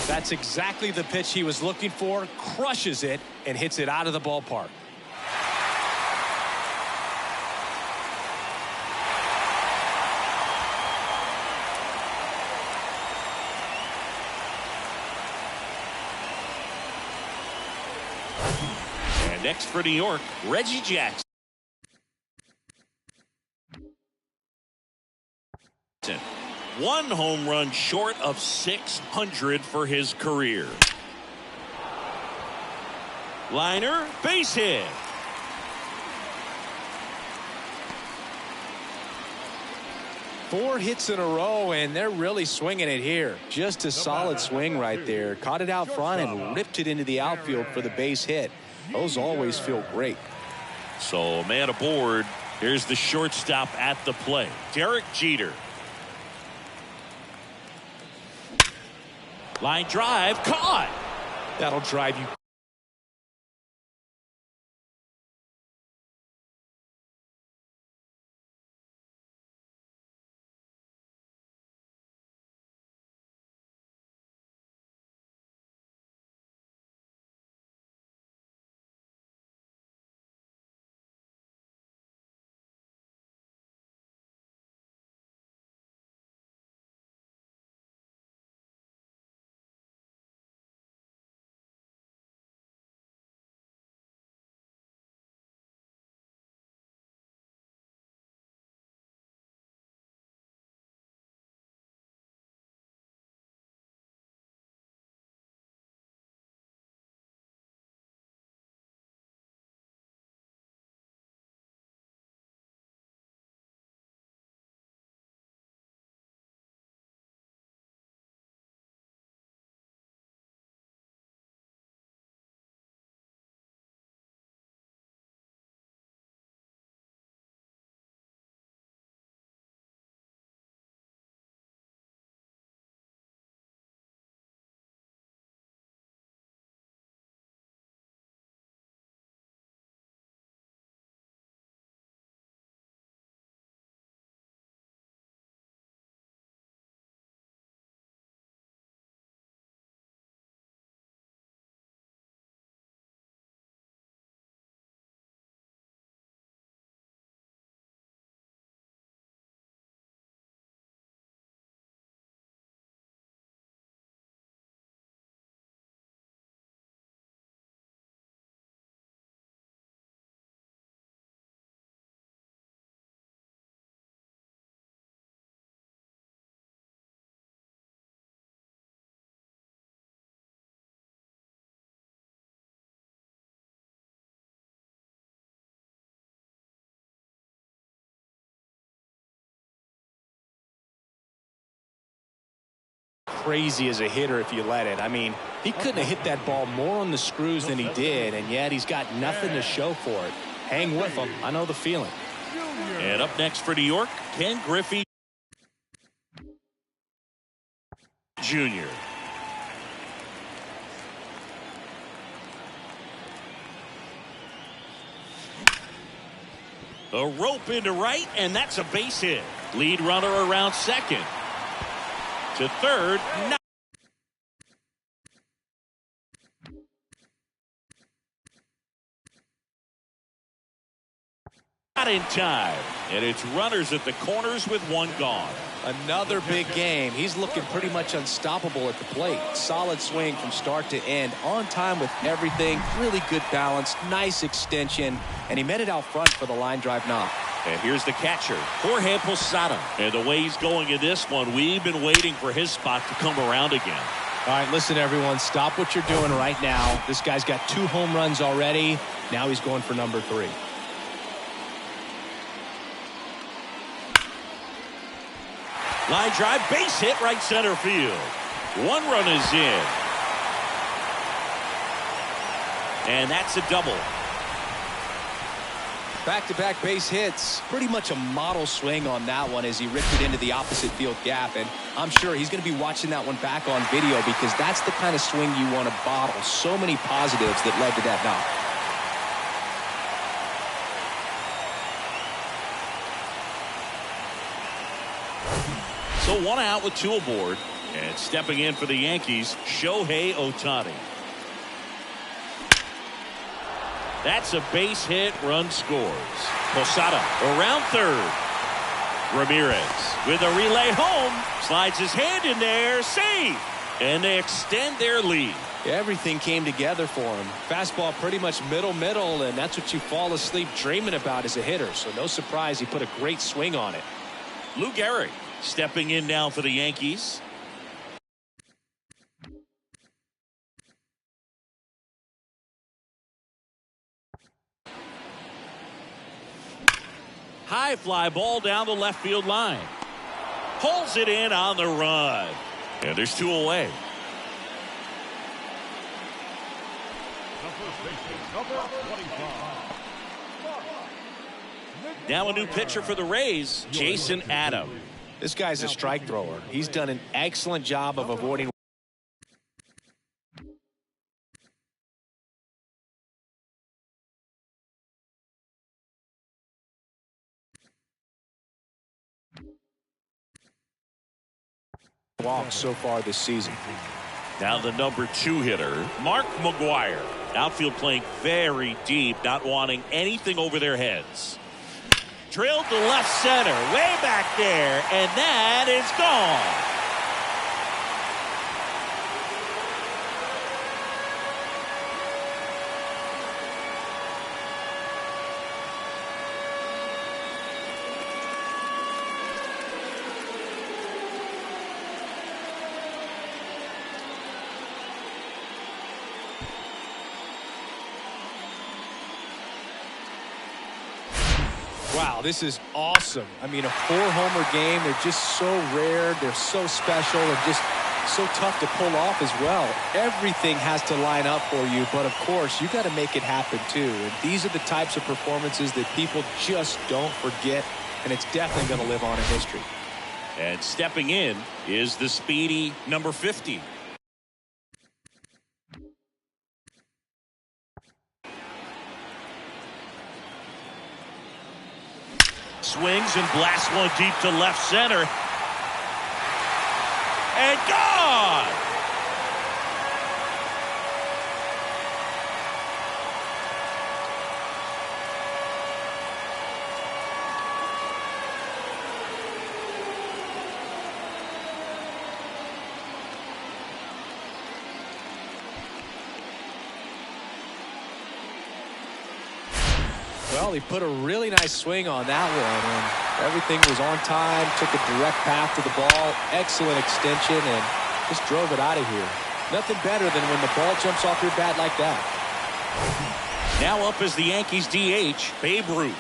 That's exactly the pitch he was looking for. Crushes it and hits it out of the ballpark. And next for New York, Reggie Jackson. 1 home run short of 600 for his career. Liner, base hit. Four hits in a row, and they're really swinging it here. Just a solid swing right there. Caught it out front and ripped it into the outfield for the base hit. Those always feel great. So, man aboard. Here's the shortstop at the plate, Derek Jeter. Line drive, caught. That'll drive you. Crazy as a hitter if you let it. I mean, he couldn't have hit that ball more on the screws than he did, and yet he's got nothing to show for it. Hang with him. I know the feeling. And up next for New York, Ken Griffey Jr. A rope into right, and that's a base hit. Lead runner around second. To third. Not in time. And it's runners at the corners with 1 gone. Another big game. He's looking pretty much unstoppable at the plate. Solid swing from start to end. On time with everything. Really good balance. Nice extension. And he met it out front for the line drive knock. And here's the catcher, Jorge Posada. And the way he's going in this one, we've been waiting for his spot to come around again. All right, listen, everyone. Stop what you're doing right now. This guy's got 2 home runs already. Now he's going for number 3. Line drive, base hit, right center field. 1 run is in. And that's a double. Back-to-back base hits. Pretty much a model swing on that one as he ripped it into the opposite field gap. And I'm sure he's going to be watching that one back on video because that's the kind of swing you want to bottle. So many positives that led to that knock. So 1 out with 2 aboard. And stepping in for the Yankees, Shohei Ohtani. That's a base hit, run scores. Posada around third. Ramirez with a relay home. Slides his hand in there, safe. And they extend their lead. Everything came together for him. Fastball pretty much middle, and that's what you fall asleep dreaming about as a hitter. So no surprise he put a great swing on it. Lou Gehrig Stepping in now for the Yankees. High fly ball down the left field line. Pulls it in on the run. And there's 2 away. Number 25. Now a new pitcher for the Rays, Jason Adams. This guy's a strike thrower. He's done an excellent job of avoiding walks so far this season. Now the number 2 hitter, Mark McGuire. Outfield playing very deep, not wanting anything over their heads. Drilled to left center, way back there, and that is gone. Wow, this is awesome. I mean, a 4-homer game. They're just so rare. They're so special and just so tough to pull off as well. Everything has to line up for you, but of course, you got to make it happen too. And these are the types of performances that people just don't forget, and it's definitely going to live on in history. And stepping in is the speedy number 50. Swings and blasts one deep to left center. And gone! Well, he put a really nice swing on that one, and everything was on time, took a direct path to the ball, excellent extension, and just drove it out of here. Nothing better than when the ball jumps off your bat like that. Now up is the Yankees DH, Babe Ruth.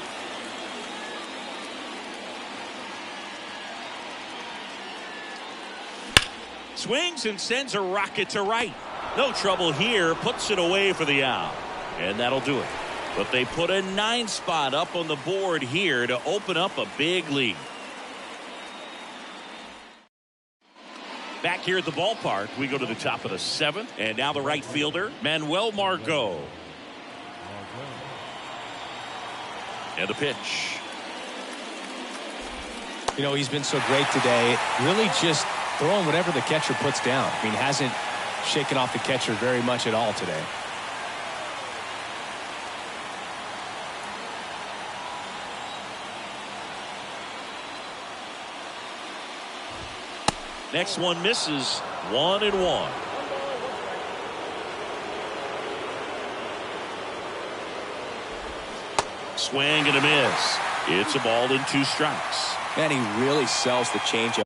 Swings and sends a rocket to right. No trouble here, puts it away for the out. And that'll do it. But they put a 9 spot up on the board here to open up a big lead. Back here at the ballpark, we go to the top of the 7th. And now the right fielder, Manuel Margot. And the pitch. You know, he's been so great today. Really just throwing whatever the catcher puts down. I mean, hasn't shaken off the catcher very much at all today. Next one misses. 1-1. Swing and a miss. It's a ball and 2 strikes. Man, he really sells the changeup.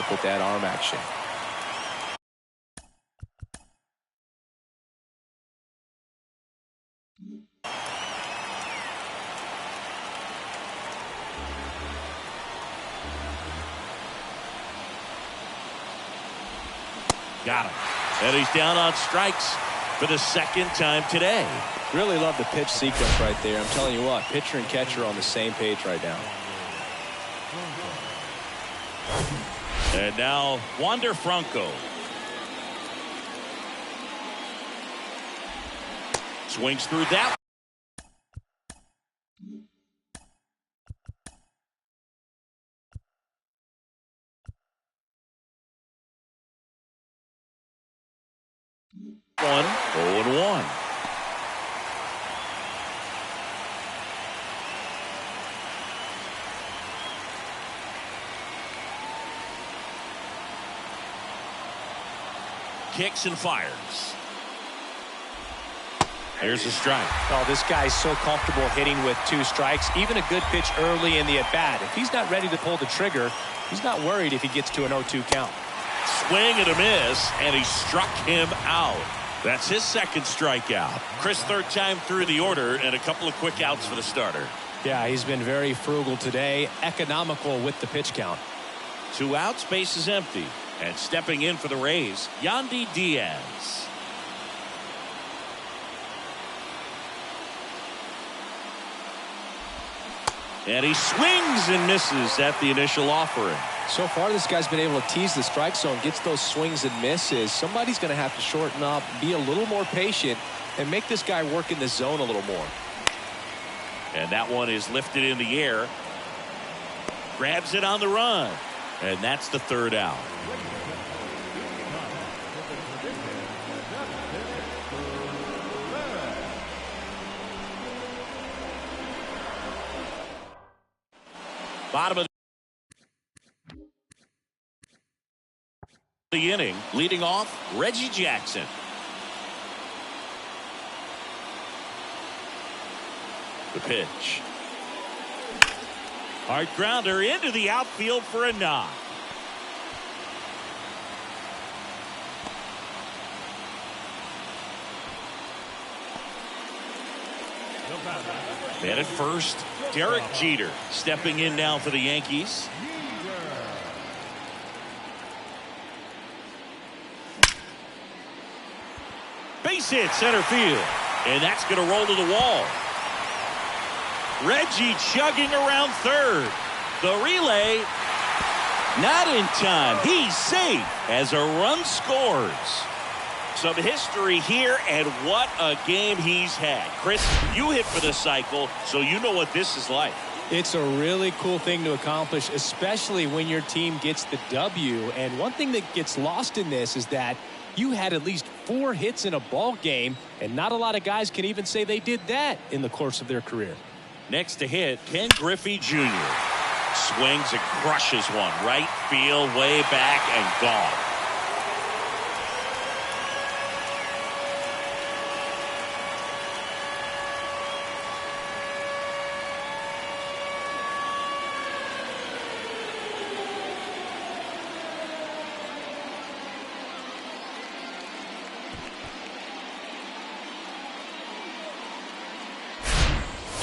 With that arm action. Got him. And he's down on strikes for the 2nd time today. Really love the pitch sequence right there. I'm telling you what, pitcher and catcher are on the same page right now. And now Wander Franco. Swings through that. One, 0-1. Kicks and fires. Here's a strike. Oh, this guy's so comfortable hitting with 2 strikes. Even a good pitch early in the at-bat. If he's not ready to pull the trigger, he's not worried if he gets to an 0-2 count. Swing and a miss, and he struck him out. That's his second strikeout. Chris, third time through the order, and a couple of quick outs for the starter. Yeah, he's been very frugal today, economical with the pitch count. 2 outs, base is empty. And stepping in for the Rays, Yandy Diaz. And he swings and misses at the initial offering. So far, this guy's been able to tease the strike zone, gets those swings and misses. Somebody's going to have to shorten up, be a little more patient, and make this guy work in the zone a little more. And that one is lifted in the air. Grabs it on the run. And that's the third out. Bottom of the inning, leading off Reggie Jackson. The pitch. Hard grounder into the outfield for a knock. And at first, Derek Jeter stepping in now for the Yankees. Base hit center field. And that's going to roll to the wall. Reggie chugging around third. The relay not in time. He's safe as a run scores. Some history here, and what a game he's had. Chris, you hit for the cycle, so you know what this is like. It's a really cool thing to accomplish, especially when your team gets the W. And one thing that gets lost in this is that you had at least 4 hits in a ball game, and not a lot of guys can even say they did that in the course of their career. Next to hit, Ken Griffey Jr. Swings and crushes one. Right field, way back, and gone.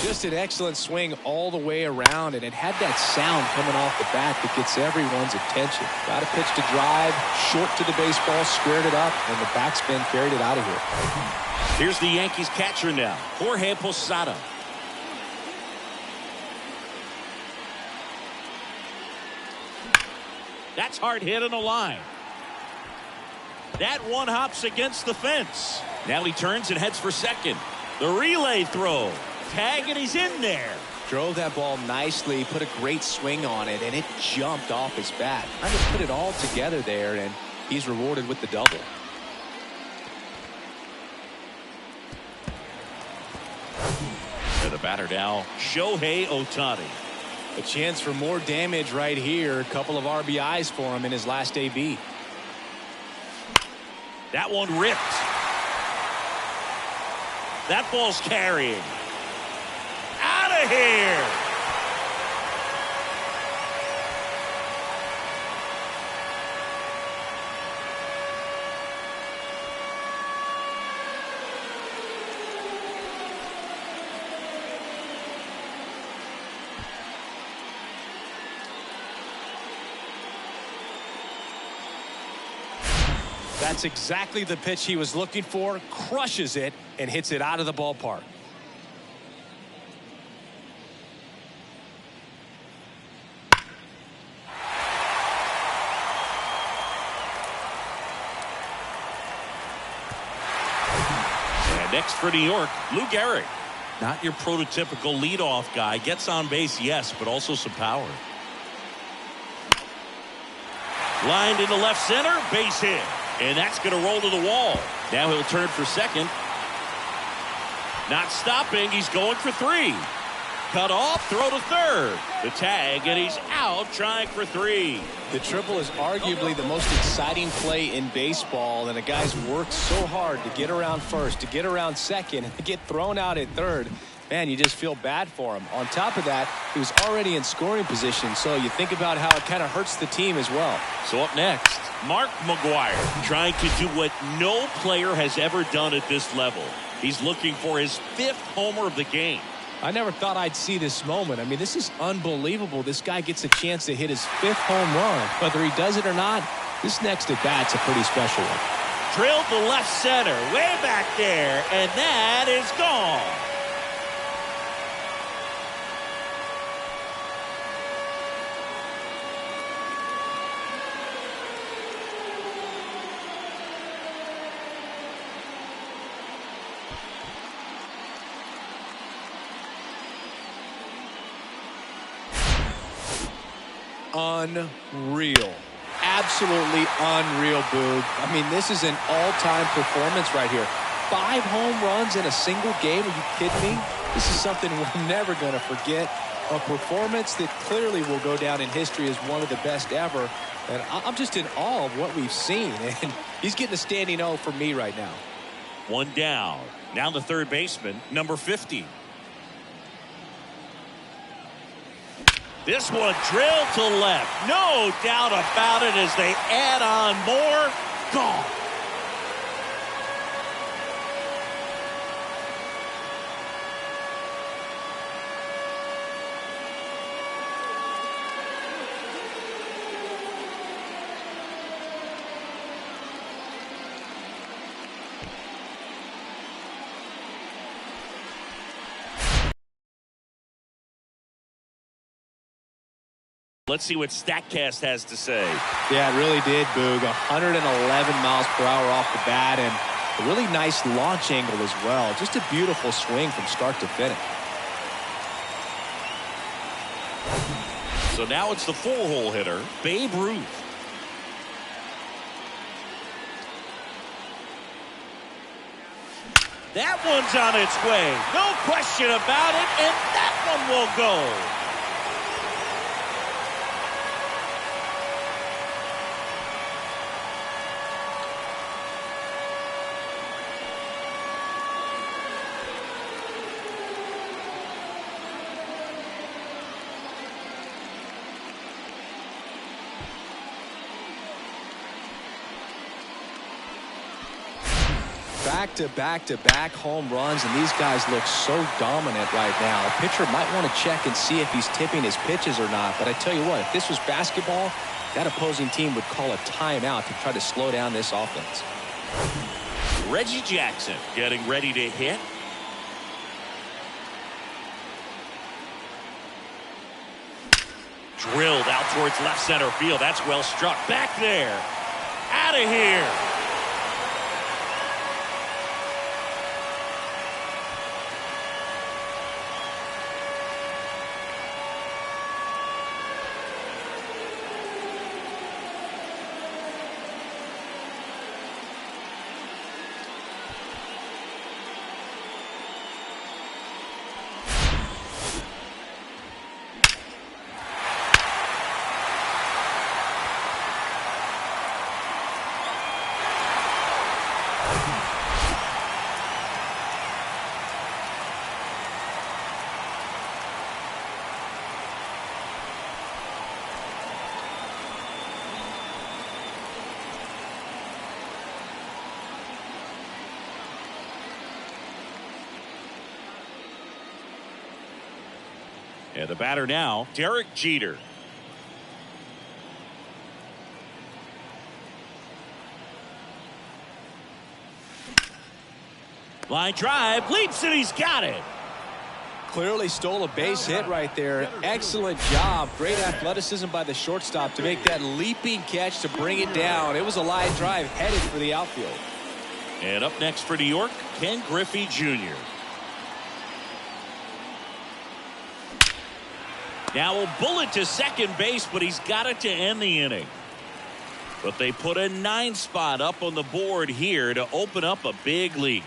Just an excellent swing all the way around, and it had that sound coming off the bat that gets everyone's attention. Got a pitch to drive, short to the baseball, squared it up, and the backspin carried it out of here. Here's the Yankees catcher now, Jorge Posada. That's hard hit on the line. That one hops against the fence. Now he turns and heads for second. The relay throw. Tag, and he's in there. Drove that ball nicely, put a great swing on it, and it jumped off his bat. I just put it all together there, and he's rewarded with the double. To the batter now, Shohei Ohtani. A chance for more damage right here. A couple of RBIs for him in his last AB. That one ripped. That ball's carrying. Out of here. That's exactly the pitch he was looking for. Crushes it and hits it out of the ballpark. Next for New York, Lou Gehrig. Not your prototypical leadoff guy. Gets on base, yes, but also some power. Lined into left center, base hit. And that's going to roll to the wall. Now he'll turn for second. Not stopping, he's going for 3. Cut off, throw to third. The tag, and he's out trying for 3. The triple is arguably the most exciting play in baseball, and the guy's worked so hard to get around first, to get around second, and to get thrown out at third. Man, you just feel bad for him. On top of that, he was already in scoring position, so you think about how it kind of hurts the team as well. So up next, Mark McGwire trying to do what no player has ever done at this level. He's looking for his 5th homer of the game. I never thought I'd see this moment. I mean, this is unbelievable. This guy gets a chance to hit his 5th home run. Whether he does it or not, this next at bat's a pretty special one. Drilled to left center, way back there, and that is gone. Unreal. Absolutely unreal, Boog. I mean, this is an all-time performance right here. 5 home runs in a single game. Are you kidding me? This is something we're never going to forget. A performance that clearly will go down in history as one of the best ever. And I'm just in awe of what we've seen. And he's getting a standing O for me right now. 1 down. Now the third baseman, number 50. This one drilled to left. No doubt about it as they add on more. Gone. Let's see what StatCast has to say. Yeah, it really did, Boog. 111 miles per hour off the bat and a really nice launch angle as well. Just a beautiful swing from start to finish. So now it's the 4-hole hitter, Babe Ruth. That one's on its way. No question about it, and that one will go. Back-to-back-to-back home runs, and these guys look so dominant right now. A pitcher might want to check and see if he's tipping his pitches or not, but I tell you what, if this was basketball, that opposing team would call a timeout to try to slow down this offense. Reggie Jackson getting ready to hit. Drilled out towards left center field. That's well struck. Back there. Out of here. And the batter now, Derek Jeter. Line drive, leaps, and he's got it. Clearly stole a base hit right there. Excellent job. Great athleticism by the shortstop to make that leaping catch to bring it down. It was a line drive headed for the outfield. And up next for New York, Ken Griffey Jr. Now a bullet to second base, but he's got it to end the inning. But they put a 9 spot up on the board here to open up a big lead.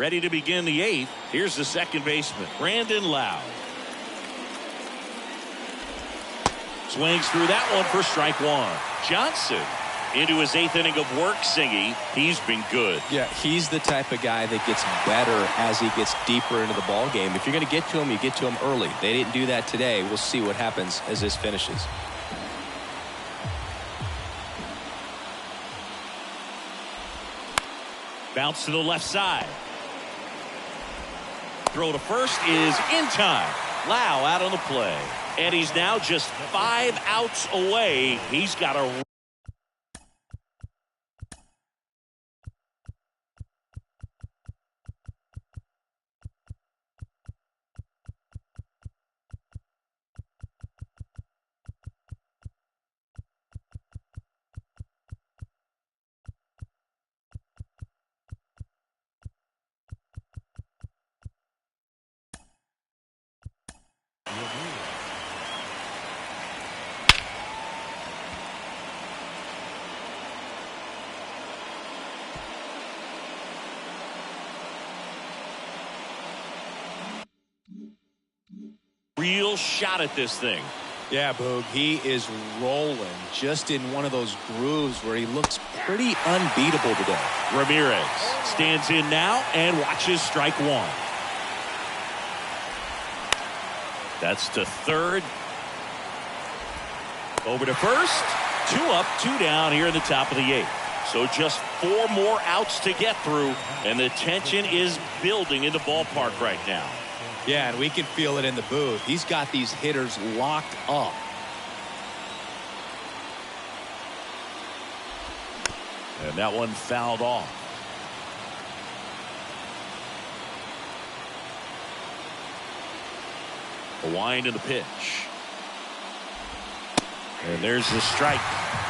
Ready to begin the 8th. Here's the second baseman, Brandon Lowe. Swings through that one for strike one. Johnson into his 8th inning of work, Singy. He's been good. Yeah, he's the type of guy that gets better as he gets deeper into the ball game. If you're going to get to him, you get to him early. They didn't do that today. We'll see what happens as this finishes. Bounce to the left side. Throw to first is in time. Lau out on the play. And he's now just 5 outs away. He's got a real shot at this thing. Yeah, Boog, he is rolling just in one of those grooves where he looks pretty unbeatable today. Ramirez stands in now and watches strike one. That's to third. Over to first. 2 up, 2 down here in the top of the 8th. So just 4 more outs to get through, and the tension is building in the ballpark right now. Yeah, and we can feel it in the booth. He's got these hitters locked up. And that one fouled off. A wind in the pitch. And there's the strike.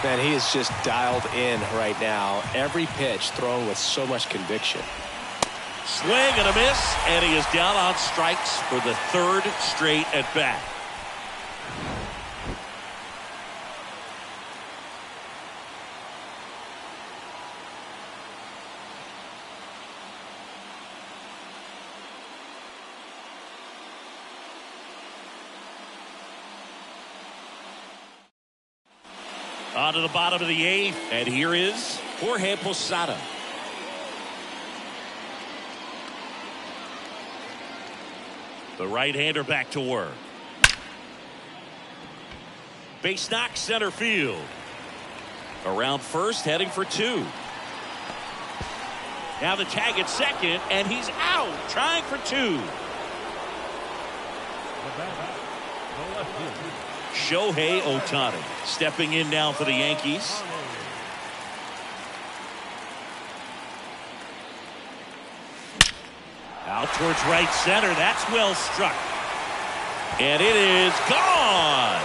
Man, he is just dialed in right now. Every pitch thrown with so much conviction. Swing and a miss, and he is down on strikes for the 3rd straight at bat. On to the bottom of the 8th, and here is Jorge Posada. The right-hander back to work. Base knock center field. Around first, heading for 2. Now the tag at second, and he's out, trying for 2. Shohei Ohtani stepping in now for the Yankees. Out towards right center. That's well struck. And it is gone.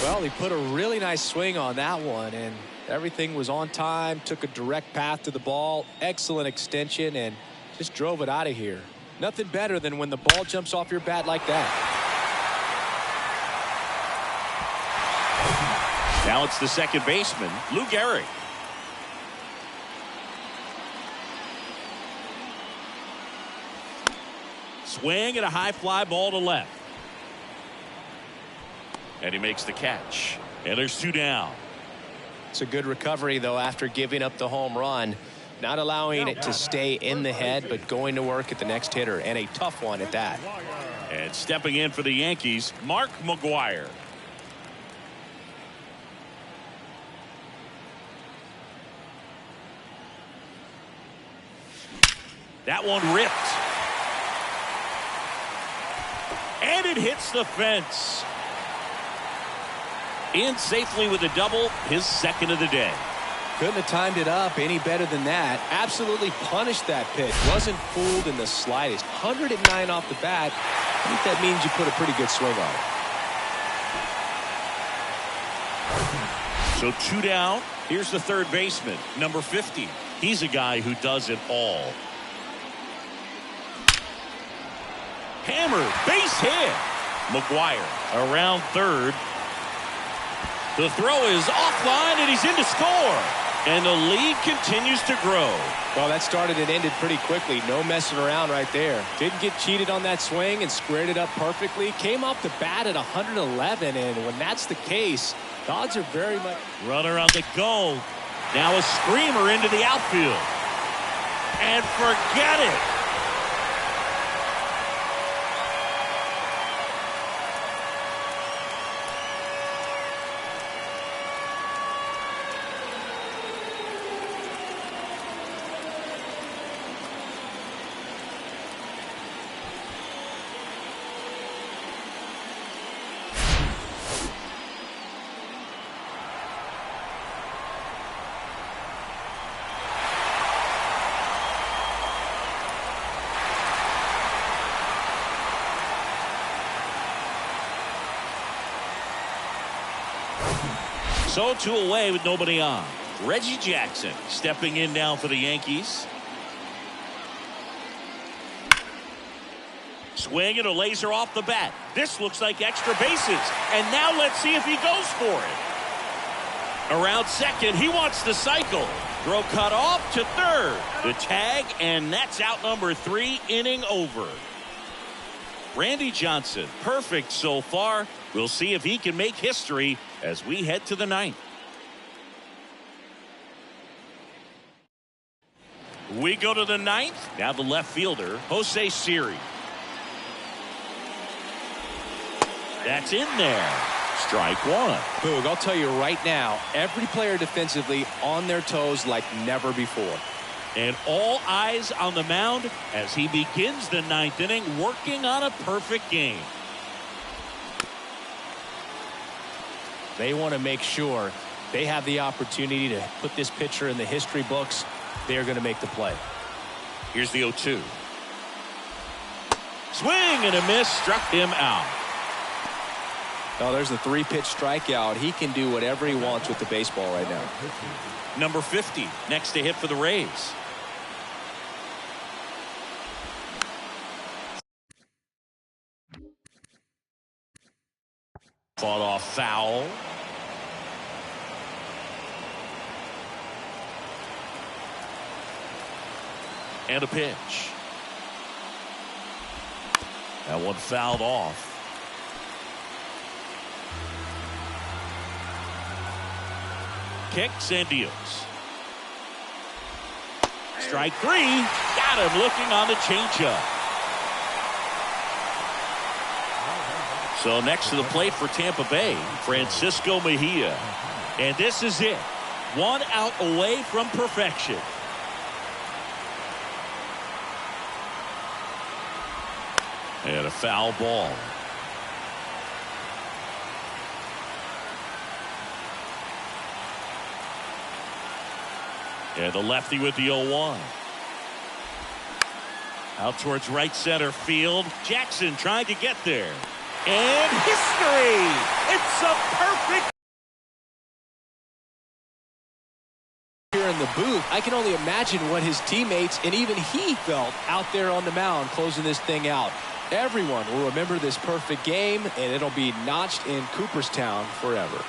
Well, he put a really nice swing on that one, and everything was on time, took a direct path to the ball, excellent extension, and just drove it out of here. Nothing better than when the ball jumps off your bat like that. Now it's the second baseman, Lou Gehrig. Swing and a high fly ball to left. And he makes the catch. And there's 2 down. It's a good recovery, though, after giving up the home run. Not allowing it to stay in the head, but going to work at the next hitter, and a tough one at that. And stepping in for the Yankees, Mark McGwire. That one ripped. And it hits the fence. In safely with a double, his 2nd of the day. Couldn't have timed it up any better than that. Absolutely punished that pitch. Wasn't fooled in the slightest. 109 off the bat. I think that means you put a pretty good swing on it. So 2 down. Here's the third baseman, number 50. He's a guy who does it all. Hammer, base hit. McGuire around third. The throw is offline, and he's in to score. And the lead continues to grow. Well, that started and ended pretty quickly. No messing around right there. Didn't get cheated on that swing and squared it up perfectly. Came off the bat at 111, and when that's the case, the odds are very much... Runner on the go. Now a screamer into the outfield. And forget it. So 2 away with nobody on. Reggie Jackson stepping in now for the Yankees. Swing and a laser off the bat. This looks like extra bases. And now let's see if he goes for it. Around second, he wants the cycle. Throw cut off to third. The tag, and that's out number 3, inning over. Randy Johnson, perfect so far. We'll see if he can make history as we head to the 9th. We go to the 9th. Now the left fielder, Jose Siri. That's in there. Strike 1. Boog, I'll tell you right now, every player defensively on their toes like never before. And all eyes on the mound as he begins the 9th inning, working on a perfect game. They want to make sure they have the opportunity to put this pitcher in the history books. They're going to make the play. Here's the 0-2. Swing and a miss, struck him out. Oh, there's the 3-pitch strikeout. He can do whatever he wants with the baseball right now. Number 50, next to hit for the Rays. Fought off foul. And a pitch. That one fouled off. Kicks and deals. Strike 3. Got him looking on the changeup. So next to the plate for Tampa Bay, Francisco Mejia. And this is it. 1 out away from perfection. And a foul ball. And the lefty with the 0-1. Out towards right center field. Jackson trying to get there. And history! It's a perfect... Here in the booth, I can only imagine what his teammates and even he felt out there on the mound closing this thing out. Everyone will remember this perfect game, and it'll be notched in Cooperstown forever.